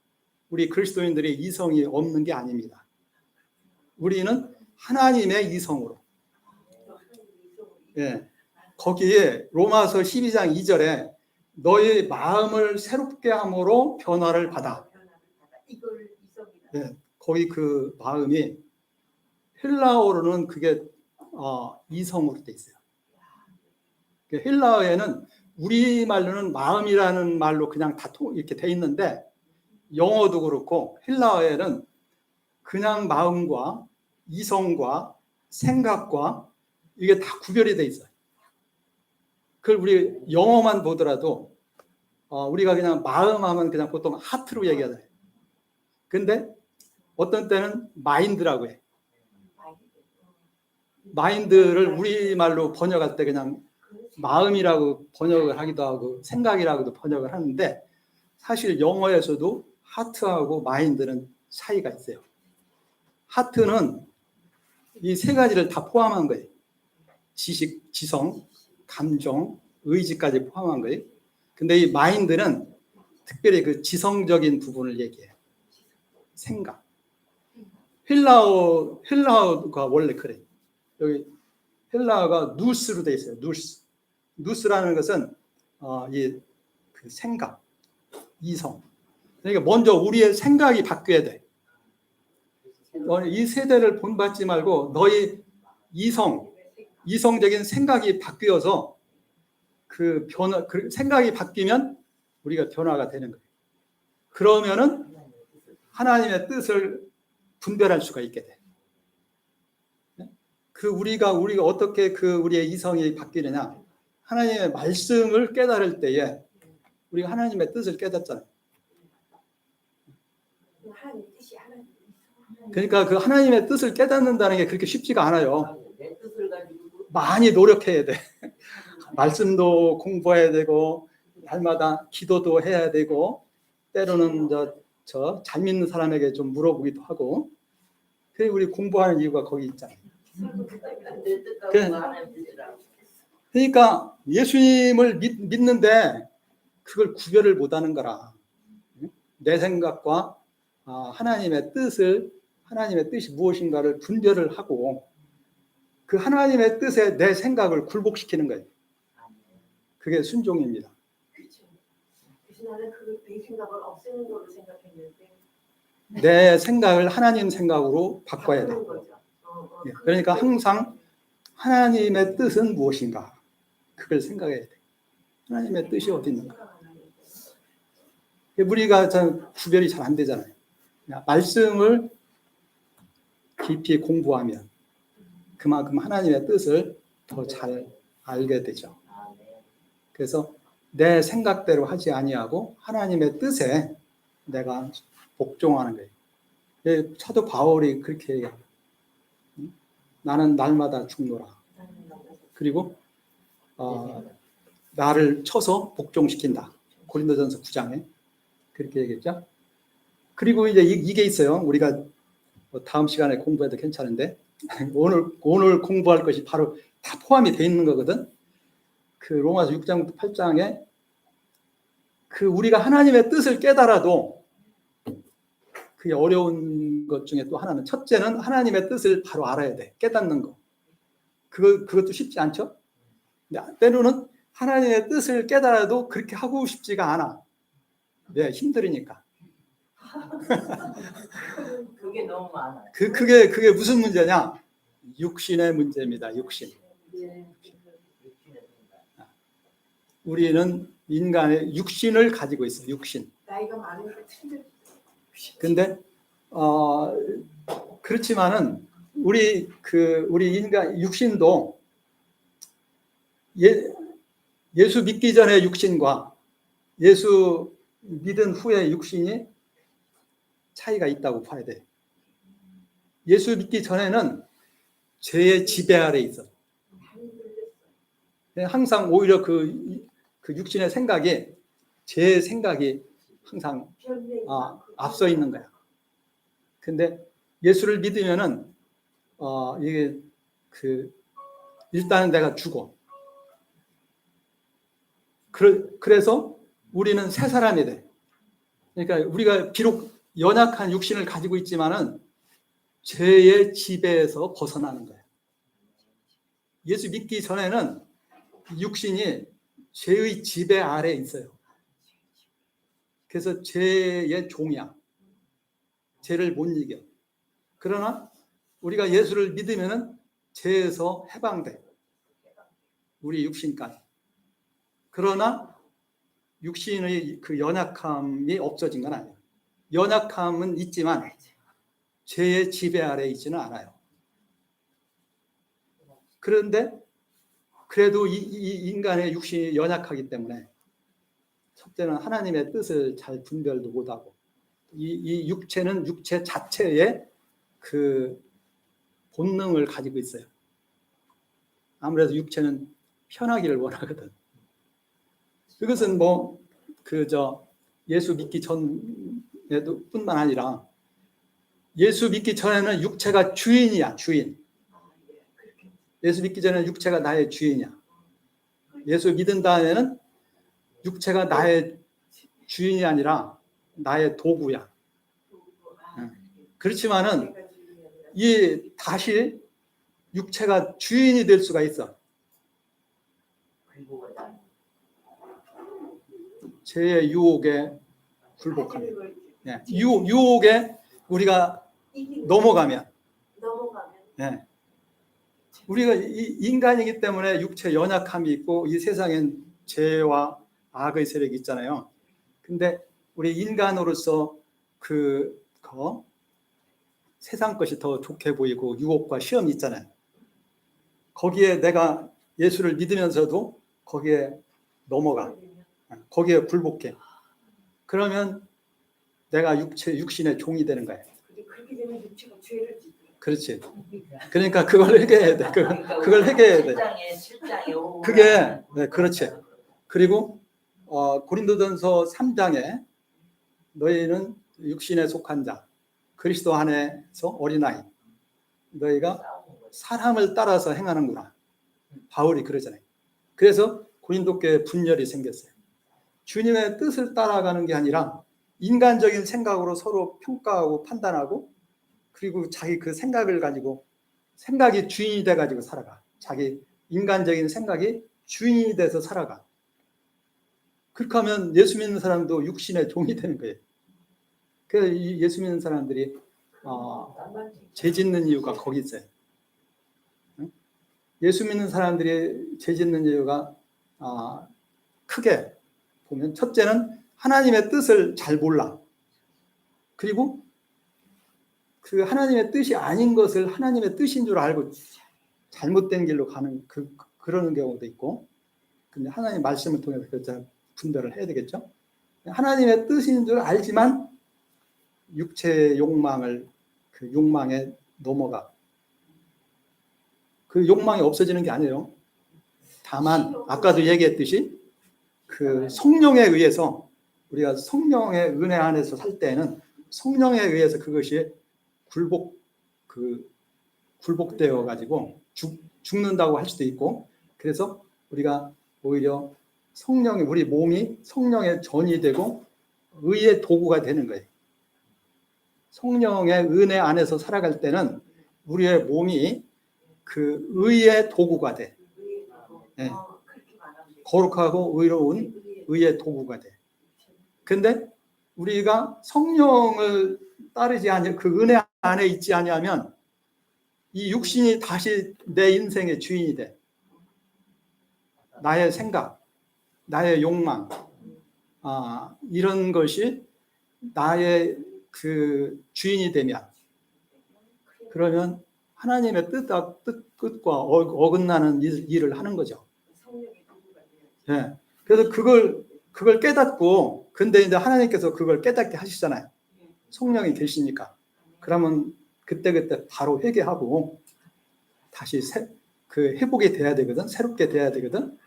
우리 그리스도인들이 이성이 없는 게 아닙니다. 우리는 하나님의 이성으로. 예. 거기에 로마서 12장 2절에 너의 마음을 새롭게 함으로 변화를 받아. 이걸 이성이다. 예. 거기 그 마음이 헬라어로는 그게 이성으로 돼 있어요. 헬라어에는 우리말로는 마음이라는 말로 그냥 다 이렇게 돼 있는데 영어도 그렇고 헬라어에는 그냥 마음과 이성과 생각과 이게 다 구별이 돼 있어요. 그걸 우리 영어만 보더라도 우리가 그냥 마음 하면 그냥 보통 하트로 얘기하잖아요. 근데 어떤 때는 마인드라고 해. 마인드를 우리말로 번역할 때 그냥 마음이라고 번역을 하기도 하고 생각이라고도 번역을 하는데 사실 영어에서도 하트하고 마인드는 차이가 있어요. 하트는 이 세 가지를 다 포함한 거예요. 지식, 지성, 감정, 의지까지 포함한 거예요. 근데 이 마인드는 특별히 그 지성적인 부분을 얘기해요. 생각. 헬라어가 원래 그래. 여기 헬라어가 누스로 돼 있어요. 누스. 누스라는 것은 이 그 생각, 이성. 그러니까 먼저 우리의 생각이 바뀌어야 돼. 이 세대를 본받지 말고 너희 이성적인 생각이 바뀌어서 그 변화, 그 생각이 바뀌면 우리가 변화가 되는 거예요. 그러면은 하나님의 뜻을 분별할 수가 있게 돼. 그 우리가 어떻게 그 우리의 이성이 바뀌느냐? 하나님의 말씀을 깨달을 때에 우리가 하나님의 뜻을 깨닫잖아요. 하나님 뜻이 하나님. 그러니까 그 하나님의 뜻을 깨닫는다는 게 그렇게 쉽지가 않아요. 많이 노력해야 돼. 말씀도 공부해야 되고 날마다 기도도 해야 되고 때로는 저 잘 믿는 사람에게 좀 물어보기도 하고. 그래서 우리 공부하는 이유가 거기 있잖아요. 그러니까 예수님을 믿는데 그걸 구별을 못하는 거라. 내 생각과 하나님의 뜻이 무엇인가를 분별을 하고 그 하나님의 뜻에 내 생각을 굴복시키는 거예요. 그게 순종입니다. 그렇죠. 그래서 나는 내 생각을 없애는 걸로 생각했는데 내 생각을 하나님 생각으로 바꿔야 돼. 거죠. 그러니까 항상 하나님의 뜻은 무엇인가 그걸 생각해야 돼. 하나님의 뜻이 어디 있는가. 우리가 구별이 잘 안 되잖아요. 말씀을 깊이 공부하면 그만큼 하나님의 뜻을 더 잘 알게 되죠. 그래서 내 생각대로 하지 아니하고 하나님의 뜻에 내가 복종하는 거예요. 사도 바울이 그렇게 얘기합니다. 나는 날마다 죽노라. 그리고 나를 쳐서 복종시킨다. 고린도전서 9장에 그렇게 얘기했죠. 그리고 이제 이게 있어요. 우리가 다음 시간에 공부해도 괜찮은데 오늘 공부할 것이 바로 다 포함이 돼 있는 거거든. 그 로마서 6장부터 8장에 그 우리가 하나님의 뜻을 깨달아도 그게 어려운 것 중에 또 하나는 첫째는 하나님의 뜻을 바로 알아야 돼. 깨닫는 거. 그것도 쉽지 않죠? 때로는 하나님의 뜻을 깨달아도 그렇게 하고 싶지가 않아. 네, 힘들으니까. 그게 너무 많아. 그게 무슨 문제냐? 육신의 문제입니다. 육신. 우리는 인간의 육신을 가지고 있어요. 육신. 나이가 많으니까 힘들죠. 근데 그렇지만은 우리 인간 육신도 예수 믿기 전에 육신과 예수 믿은 후에 육신이 차이가 있다고 봐야 돼. 예수 믿기 전에는 죄의 지배 아래 있어. 항상 오히려 그 육신의 생각이 죄의 생각이 항상 앞서 있는 거야. 근데 예수를 믿으면은 이게 일단은 내가 죽어. 그래서 우리는 새 사람이 돼. 그러니까 우리가 비록 연약한 육신을 가지고 있지만은 죄의 지배에서 벗어나는 거예요. 예수 믿기 전에는 육신이 죄의 지배 아래에 있어요. 그래서 죄의 종이야. 죄를 못 이겨. 그러나 우리가 예수를 믿으면은 죄에서 해방돼. 우리 육신까지. 그러나 육신의 그 연약함이 없어진 건 아니에요. 연약함은 있지만 죄의 지배 아래에 있지는 않아요. 그런데 그래도 이 인간의 육신이 연약하기 때문에 첫째는 하나님의 뜻을 잘 분별도 못하고 이 육체는 육체 자체의 그 본능을 가지고 있어요. 아무래도 육체는 편하기를 원하거든. 그것은 예수 믿기 전에도 뿐만 아니라 예수 믿기 전에는 육체가 주인이야, 주인. 예수 믿기 전에는 육체가 나의 주인이야. 예수 믿은 다음에는 육체가 나의 주인이 아니라 나의 도구야. 그렇지만은 다시 육체가 주인이 될 수가 있어. 죄의 유혹에 굴복하면, 유혹에 우리가 넘어가면, 우리가 인간이기 때문에 육체 연약함이 있고 이 세상엔 죄와 악의 세력이 있잖아요. 근데 우리 인간으로서 세상 것이 더 좋게 보이고 유혹과 시험이 있잖아요. 거기에 내가 예수를 믿으면서도 거기에 넘어가. 거기에 굴복해. 그러면 내가 육신의 종이 되는 거예요. 그렇게 되면 육체가 죄를 짓고. 그렇지. 그러니까 그걸 해결해야 돼. 그걸 해결해야 돼. 7장에 그게 그렇지. 그리고 고린도전서 3장에 너희는 육신에 속한 자, 그리스도 안에서 어린아이, 너희가 사람을 따라서 행하는구나. 바울이 그러잖아요. 그래서 고린도교에 분열이 생겼어요. 주님의 뜻을 따라가는 게 아니라 인간적인 생각으로 서로 평가하고 판단하고 그리고 자기 그 생각을 가지고 생각이 주인이 돼가지고 살아가. 자기 인간적인 생각이 주인이 돼서 살아가. 그렇게 하면 예수 믿는 사람도 육신의 종이 되는 거예요. 그래서 이 예수 믿는 사람들이 죄 짓는 이유가 거기 있어요. 예수 믿는 사람들이 죄 짓는 이유가 크게 보면 첫째는 하나님의 뜻을 잘 몰라. 그리고 그 하나님의 뜻이 아닌 것을 하나님의 뜻인 줄 알고 잘못된 길로 가는 그러는 경우도 있고, 근데 하나님 말씀을 통해서 그걸 분별을 해야 되겠죠. 하나님의 뜻인 줄 알지만 육체의 그 욕망에 넘어가. 그 욕망이 없어지는 게 아니에요. 다만 아까도 얘기했듯이 그 성령에 의해서 우리가 성령의 은혜 안에서 살 때는 성령에 의해서 그것이 굴복되어 가지고 죽는다고 할 수도 있고, 그래서 우리가 오히려 우리 몸이 성령의 전이 되고 의의 도구가 되는 거예요. 성령의 은혜 안에서 살아갈 때는 우리의 몸이 그 의의 도구가 돼. 네. 거룩하고 의로운 의의 도구가 돼. 근데 우리가 성령을 따르지 않으면, 그 은혜 안에 있지 않으면 이 육신이 다시 내 인생의 주인이 돼. 나의 생각, 나의 욕망, 이런 것이 나의 그 주인이 되면, 그러면 하나님의 뜻과 어긋나는 일을 하는 거죠. 성령의 도구가 돼야지. 예. 그래서 그걸 깨닫고, 근데 이제 하나님께서 그걸 깨닫게 하시잖아요. 성령이 계시니까. 그러면 그때 바로 회개하고 다시 회복이 돼야 되거든. 새롭게 돼야 되거든.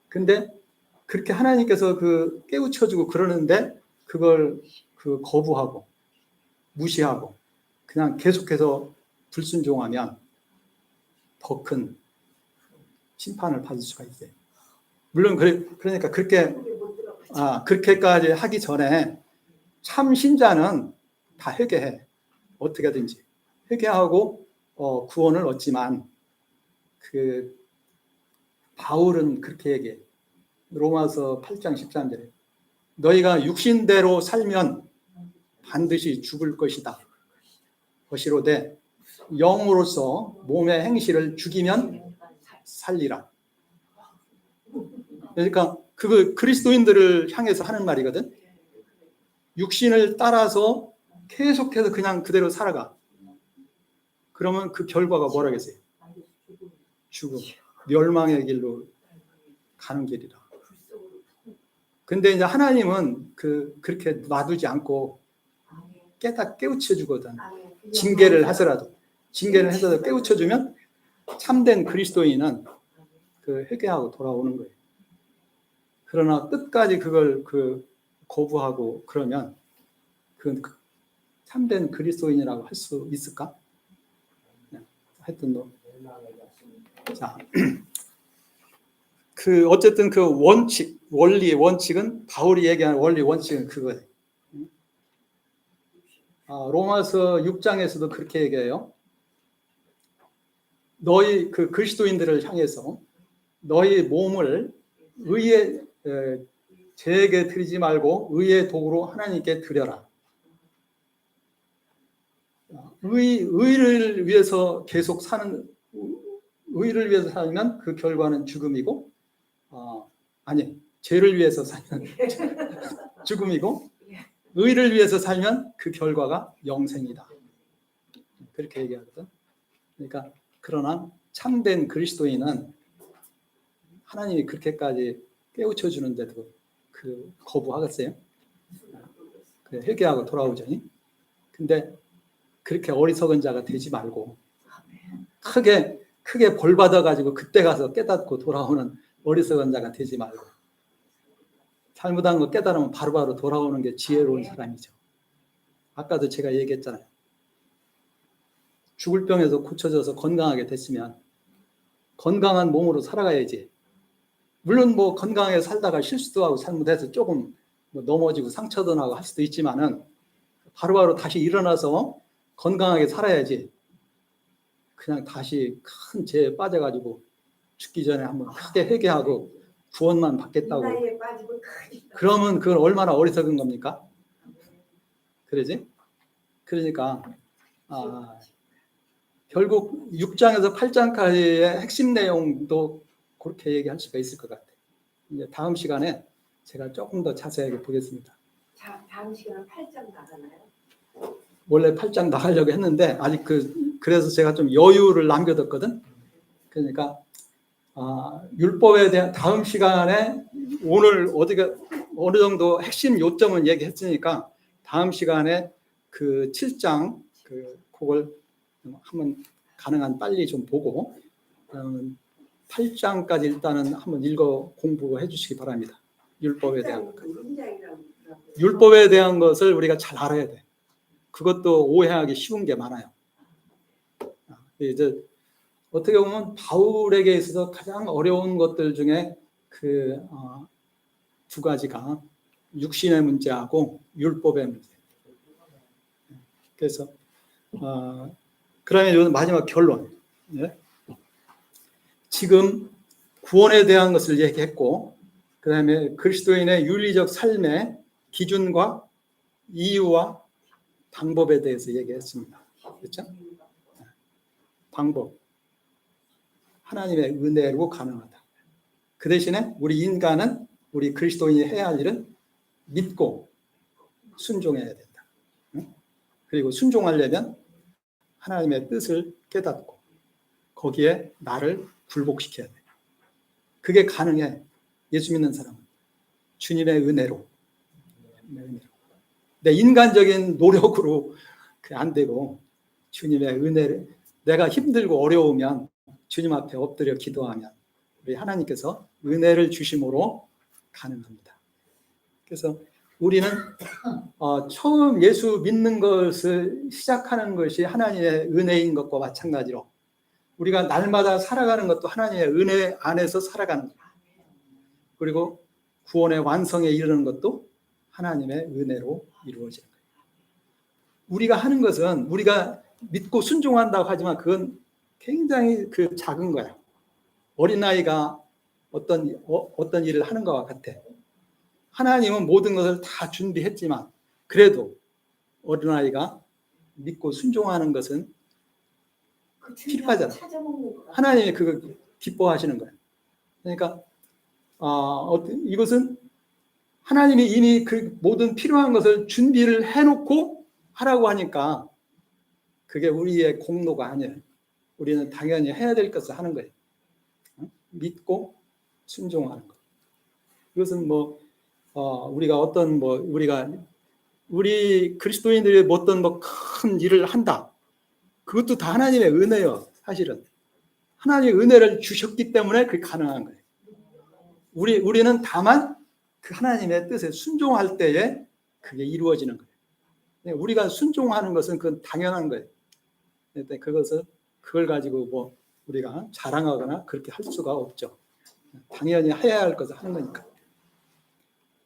근데 그렇게 하나님께서 깨우쳐주고 그러는데 그걸 거부하고 무시하고 그냥 계속해서 불순종하면 더 큰 심판을 받을 수가 있어요. 물론 그러니까 그렇게까지 하기 전에 참 신자는 다 회개해. 어떻게든지 회개하고 구원을 얻지만 바울은 그렇게 얘기해. 로마서 8장 13절에 너희가 육신대로 살면 반드시 죽을 것이다. 것이로되 영으로서 몸의 행실을 죽이면 살리라. 그러니까 그거 그리스도인들을 향해서 하는 말이거든. 육신을 따라서 계속해서 그냥 그대로 살아가. 그러면 그 결과가 뭐라겠어요? 죽음, 멸망의 길로 가는 길이라. 근데 이제 하나님은 그렇게 놔두지 않고 깨우쳐 주거든. 징계를 해서라도 깨우쳐 주면 참된 그리스도인은 회개하고 돌아오는 거예요. 그러나 끝까지 그걸 거부하고 그러면 참된 그리스도인이라고 할 수 있을까? 하여튼 자, 어쨌든 원칙은 바울이 얘기하는 원칙은 그거예요. 로마서 6장에서도 그렇게 얘기해요. 너희 그리스도인들을 향해서 너희 몸을 죄에게 드리지 말고 의의 도구로 하나님께 드려라. 의를 위해서 계속 의를 위해서 살면 그 결과는 죽음이고, 죄를 위해서 살면 죽음이고, 의를 위해서 살면 그 결과가 영생이다. 그렇게 얘기하거든. 그러니까 그러나 참된 그리스도인은 하나님이 그렇게까지 깨우쳐 주는데도 거부하겠어요? 회개하고 돌아오죠. 근데 그렇게 어리석은 자가 되지 말고 크게 벌 받아가지고 그때 가서 깨닫고 돌아오는 어리석은 자가 되지 말고 잘못한 거 깨달으면 바로바로 돌아오는 게 지혜로운 사람이죠. 아까도 제가 얘기했잖아요. 죽을 병에서 고쳐져서 건강하게 됐으면 건강한 몸으로 살아가야지. 물론 건강하게 살다가 실수도 하고 잘못해서 조금 넘어지고 상처도 나고 할 수도 있지만은 바로바로 다시 일어나서 건강하게 살아야지. 그냥 다시 큰 죄에 빠져가지고 죽기 전에 한번 크게 회개하고 구원만 받겠다고. 그러면 그건 얼마나 어리석은 겁니까? 그러지? 그러니까 결국 6장에서 8장까지의 핵심 내용도 그렇게 얘기할 수가 있을 것 같아요. 이제 다음 시간에 제가 조금 더 자세하게 보겠습니다. 자, 다음 시간은 8장 나가나요? 원래 8장 나가려고 했는데 아직 그래서 제가 좀 여유를 남겨뒀거든. 그러니까 율법에 대한 다음 시간에 오늘 어느 정도 핵심 요점은 얘기했으니까 다음 시간에 7장 그걸 한번 가능한 빨리 좀 보고 8장까지 일단은 한번 공부해 주시기 바랍니다. 율법에 대한 것을 우리가 잘 알아야 돼. 그것도 오해하기 쉬운 게 많아요. 이제 어떻게 보면 바울에게 있어서 가장 어려운 것들 중에 두 가지가 육신의 문제하고 율법의 문제. 그래서 그러면 마지막 결론. 예? 지금 구원에 대한 것을 얘기했고, 그 다음에 그리스도인의 윤리적 삶의 기준과 이유와 방법에 대해서 얘기했습니다. 그렇죠? 방법. 하나님의 은혜로 가능하다. 그 대신에 우리 그리스도인이 해야 할 일은 믿고 순종해야 된다. 그리고 순종하려면 하나님의 뜻을 깨닫고 거기에 나를 굴복시켜야 돼. 그게 가능해. 예수 믿는 사람은 주님의 은혜로. 내 인간적인 노력으로 안 되고 주님의 은혜를, 내가 힘들고 어려우면 주님 앞에 엎드려 기도하면 우리 하나님께서 은혜를 주심으로 가능합니다. 그래서 우리는 처음 예수 믿는 것을 시작하는 것이 하나님의 은혜인 것과 마찬가지로 우리가 날마다 살아가는 것도 하나님의 은혜 안에서 살아가는 거예요. 그리고 구원의 완성에 이르는 것도 하나님의 은혜로 이루어지는 거예요. 우리가 하는 것은 우리가 믿고 순종한다고 하지만 그건 굉장히 작은 거야. 어린아이가 어떤 일을 하는 것과 같아. 하나님은 모든 것을 다 준비했지만 그래도 어린아이가 믿고 순종하는 것은 필요하잖아. 하나님이 그거 기뻐하시는 거예요. 그러니까 이것은 하나님이 이미 그 모든 필요한 것을 준비를 해놓고 하라고 하니까 그게 우리의 공로가 아니에요. 우리는 당연히 해야 될 것을 하는 거예요. 믿고 순종하는 것. 이것은 우리가 우리 그리스도인들이 어떤 큰 일을 한다. 그것도 다 하나님의 은혜예요. 사실은 하나님의 은혜를 주셨기 때문에 그게 가능한 거예요. 우리는 다만 그 하나님의 뜻에 순종할 때에 그게 이루어지는 거예요. 우리가 순종하는 것은 그건 당연한 거예요. 그걸 가지고 우리가 자랑하거나 그렇게 할 수가 없죠. 당연히 해야 할 것을 하는 거니까.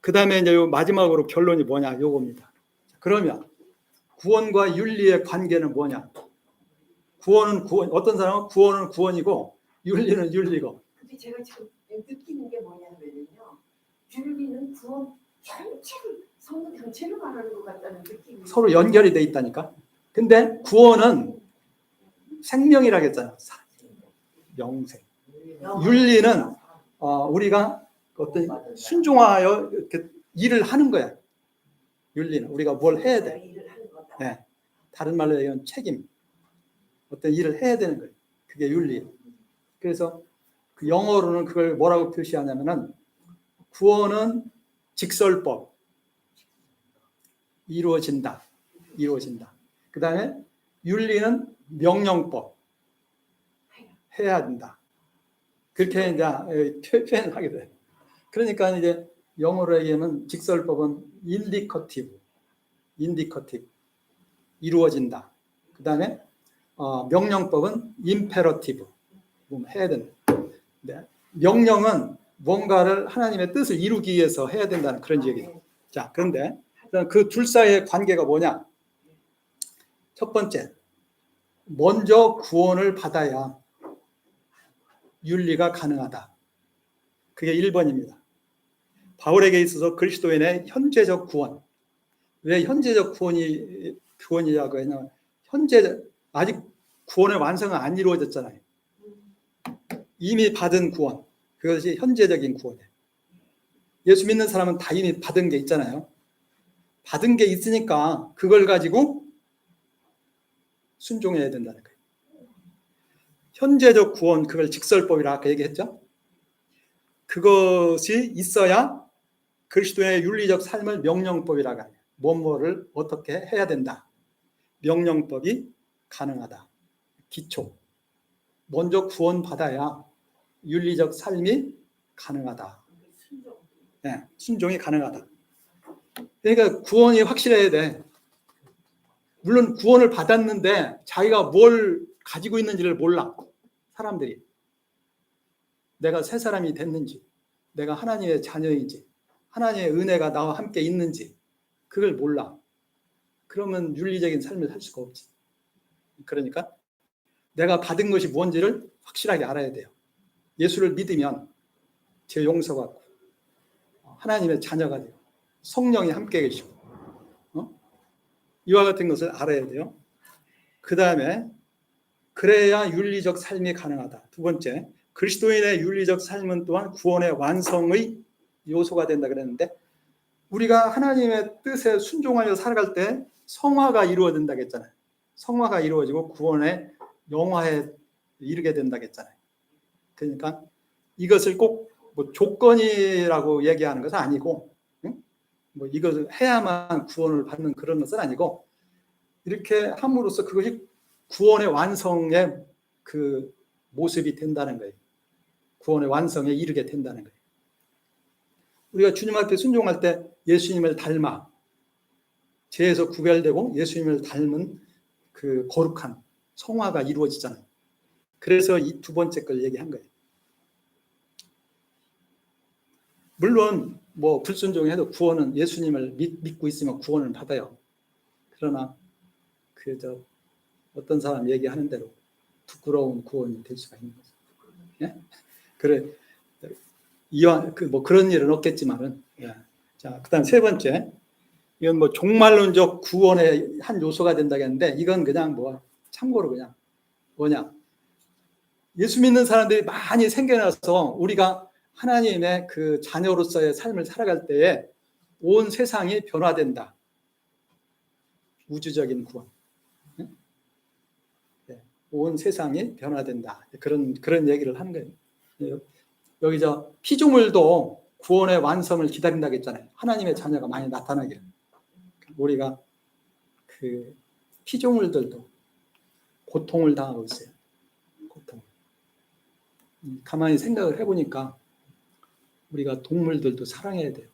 그 다음에 이제 마지막으로 결론이 뭐냐, 요겁니다. 그러면 구원과 윤리의 관계는 뭐냐? 구원은 구원, 어떤 사람은 구원은 구원이고 윤리는 윤리고. 근데 제가 지금 느끼는 게 뭐냐면요, 윤리는 구원 전체를, 성경 전체를 말하는 것 같다는 느낌이. 서로 연결이 돼 있다니까. 근데 구원은 생명이라고 했잖아. 영생. 윤리는 우리가 어떤 순종하여 이렇게 일을 하는 거야. 윤리는 우리가 뭘 해야 돼. 네. 다른 말로 얘기하면 책임. 어떤 일을 해야 되는 거예요. 그게 윤리. 그래서 그 영어로는 그걸 뭐라고 표시하냐면은 구원은 직설법. 이루어진다. 그 다음에 윤리는 명령법. 해야 된다. 그렇게 이제 표현을 하게 돼요. 그러니까 이제 영어로 얘기하면 직설법은 인디커티브. 이루어진다. 그 다음에 명령법은 임페러티브. 해야 된다. 네. 명령은 뭔가를 하나님의 뜻을 이루기 위해서 해야 된다는 그런 얘기죠. 자, 그런데 그 둘 사이의 관계가 뭐냐? 첫 번째, 먼저 구원을 받아야 윤리가 가능하다. 그게 1번입니다. 바울에게 있어서 그리스도인의 현재적 구원. 왜 현재적 구원이라고 했냐면 아직 구원의 완성은 안 이루어졌잖아요. 이미 받은 구원. 그것이 현재적인 구원이에요. 예수 믿는 사람은 다 이미 받은 게 있잖아요. 받은 게 있으니까 그걸 가지고 순종해야 된다는 거예요. 현재적 구원, 그걸 직설법이라 아까 얘기했죠. 그것이 있어야 그리스도의 윤리적 삶을 명령법이라고 해요. 뭐를 어떻게 해야 된다. 명령법이 가능하다. 기초. 먼저 구원받아야 윤리적 삶이 가능하다. 네, 순종이 가능하다. 그러니까 구원이 확실해야 돼. 물론 구원을 받았는데 자기가 뭘 가지고 있는지를 몰라. 사람들이. 내가 새 사람이 됐는지, 내가 하나님의 자녀인지, 하나님의 은혜가 나와 함께 있는지 그걸 몰라. 그러면 윤리적인 삶을 살 수가 없지. 그러니까 내가 받은 것이 뭔지를 확실하게 알아야 돼요. 예수를 믿으면 죄 용서받고 하나님의 자녀가 되고 성령이 함께 계시고 이와 같은 것을 알아야 돼요. 그 다음에 그래야 윤리적 삶이 가능하다. 두 번째, 그리스도인의 윤리적 삶은 또한 구원의 완성의 요소가 된다 그랬는데 우리가 하나님의 뜻에 순종하여 살아갈 때 성화가 이루어진다고 했잖아요. 성화가 이루어지고 구원의 영화에 이르게 된다고 했잖아요. 그러니까 이것을 꼭 뭐 조건이라고 얘기하는 것은 아니고, 응? 뭐 이것을 해야만 구원을 받는 그런 것은 아니고, 이렇게 함으로써 그것이 구원의 완성의 그 모습이 된다는 거예요. 구원의 완성에 이르게 된다는 거예요. 우리가 주님 앞에 순종할 때 예수님을 닮아 죄에서 구별되고 예수님을 닮은 그 거룩한 성화가 이루어지잖아요. 그래서 이 두 번째 걸 얘기한 거예요. 물론 뭐 불순종해도 구원은 예수님을 믿고 있으면 구원을 받아요. 그러나 그저 어떤 사람 얘기하는 대로 부끄러운 구원이 될 수가 있는 거죠. 예? 그래 이왕 뭐 그런 일은 없겠지만은. 예. 자, 그다음 세 번째, 이건 뭐 종말론적 구원의 한 요소가 된다고 했는데, 이건 그냥 뭐 참고로 그냥 뭐냐, 예수 믿는 사람들이 많이 생겨나서 우리가 하나님의 그 자녀로서의 삶을 살아갈 때에 온 세상이 변화된다. 우주적인 구원. 네? 온 세상이 변화된다. 그런 얘기를 하는 거예요. 여기 저 피조물도 구원의 완성을 기다린다고 했잖아요. 하나님의 자녀가 많이 나타나기를. 우리가 그 피조물들도 고통을 당하고 있어요. 고통. 가만히 생각을 해보니까 우리가 동물들도 사랑해야 돼요.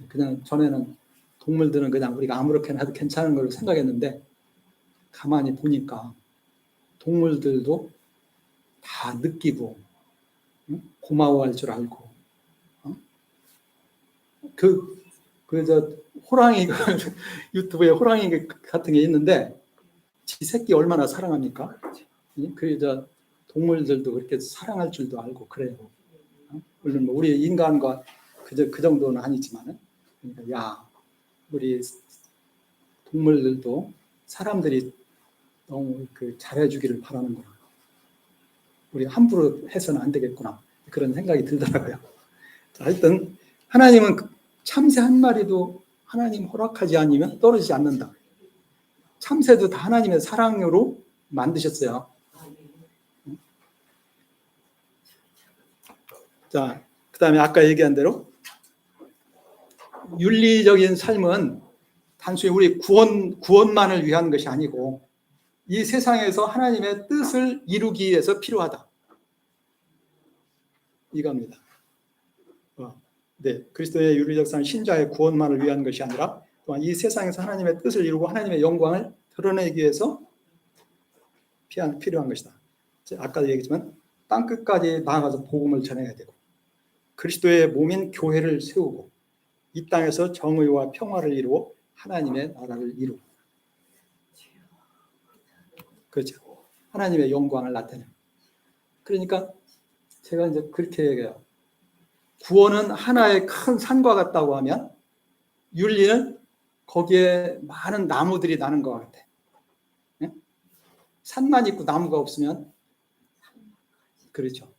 그냥 전에는 동물들은 그냥 우리가 아무렇게나 해도 괜찮은 걸로 생각했는데, 가만히 보니까 동물들도 다 느끼고 고마워할 줄 알고, 저 호랑이 유튜브에 호랑이 같은 게 있는데, 지 새끼 얼마나 사랑합니까? 저 동물들도 그렇게 사랑할 줄도 알고 그래요. 물론 뭐 우리 인간과 그 정도는 아니지만은, 그러니까 야, 우리 동물들도 사람들이 너무 그 잘해주기를 바라는구나. 우리 함부로 해서는 안 되겠구나. 그런 생각이 들더라고요. 자, 하여튼 하나님은 참새 한 마리도 하나님 허락하지 않으면 떨어지지 않는다. 참새도 다 하나님의 사랑으로 만드셨어요. 자, 그 다음에 아까 얘기한 대로 윤리적인 삶은 단순히 우리 구원만을 위한 것이 아니고 이 세상에서 하나님의 뜻을 이루기 위해서 필요하다. 이겁니다. 네, 그리스도의 윤리적 삶은 신자의 구원만을 위한 것이 아니라 또한 이 세상에서 하나님의 뜻을 이루고 하나님의 영광을 드러내기 위해서 필요한 것이다. 아까도 얘기했지만 땅끝까지 나아가서 복음을 전해야 되고, 그리스도의 몸인 교회를 세우고, 이 땅에서 정의와 평화를 이루고 하나님의 나라를 이루고, 그렇죠. 하나님의 영광을 나타내요. 그러니까 제가 이제 그렇게 얘기해요. 구원은 하나의 큰 산과 같다고 하면 윤리는 거기에 많은 나무들이 나는 것 같아. 네? 산만 있고 나무가 없으면, 그렇죠.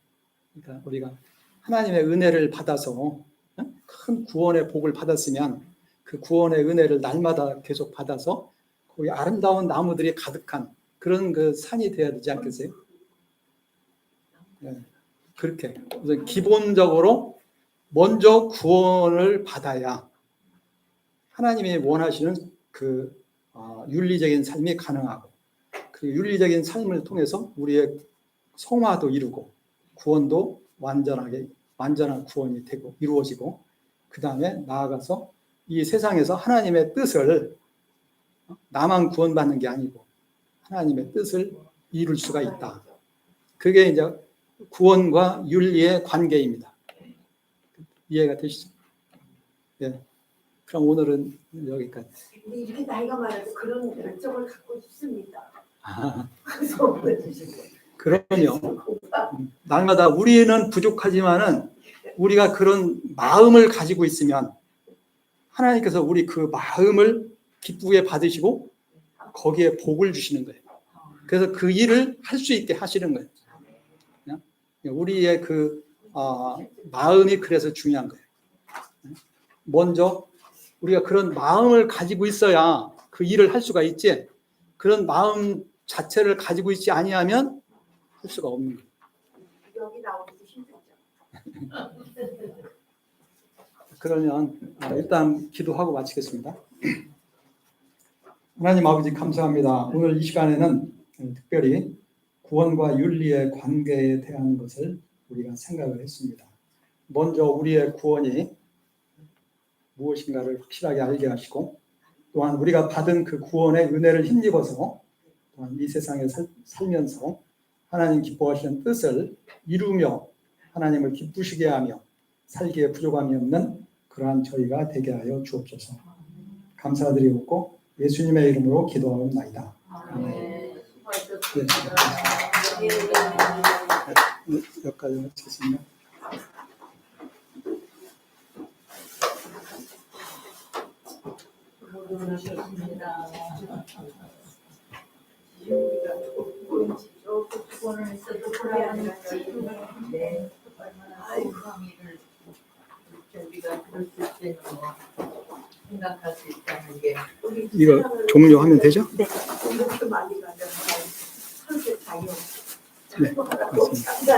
그러니까 우리가 하나님의 은혜를 받아서 큰 구원의 복을 받았으면 그 구원의 은혜를 날마다 계속 받아서 거기 아름다운 나무들이 가득한 그런 그 산이 돼야 되지 않겠어요? 네. 그렇게 기본적으로 먼저 구원을 받아야 하나님이 원하시는 그 윤리적인 삶이 가능하고, 그 윤리적인 삶을 통해서 우리의 성화도 이루고 구원도 완전한 구원이 되고 이루어지고, 그 다음에 나아가서 이 세상에서 하나님의 뜻을, 나만 구원받는 게 아니고 하나님의 뜻을 이룰 수가 있다. 그게 이제 구원과 윤리의 관계입니다. 이해가 되시죠? 네. 그럼 오늘은 여기까지. 이렇게 나이가 많아서 그런 열정을 갖고 싶습니다. 그래서 그럼요. 날마다 우리는 부족하지만은 우리가 그런 마음을 가지고 있으면 하나님께서 우리 그 마음을 기쁘게 받으시고 거기에 복을 주시는 거예요. 그래서 그 일을 할 수 있게 하시는 거예요. 우리의 그 마음이 그래서 중요한 거예요. 먼저 우리가 그런 마음을 가지고 있어야 그 일을 할 수가 있지. 그런 마음 자체를 가지고 있지 아니하면 할 수가 없는 거예요. 여기 나오기도 힘들죠. 그러면 일단 기도하고 마치겠습니다. 하나님 아버지 감사합니다. 오늘 이 시간에는 특별히 구원과 윤리의 관계에 대한 것을 우리가 생각을 했습니다. 먼저 우리의 구원이 무엇인가를 확실하게 알게 하시고, 또한 우리가 받은 그 구원의 은혜를 힘입어서 또한 이 세상에 살면서 하나님 기뻐하시는 뜻을 이루며 하나님을 기쁘시게 하며 살기에 부족함이 없는 그러한 저희가 되게 하여 주옵소서. 감사드리고 예수님의 이름으로 기도하옵나이다. 네. 여기까지 마치겠습니다. 고생하셨습니다. 오늘 있어도 불안했지. 네. 아이고, 강의를 우리가 그럴 수 있는 거 생각할 수 있다는 게. 이거 종료하면 되죠? 이렇게 많이 가면 설계 자유. 네, 맞습니다.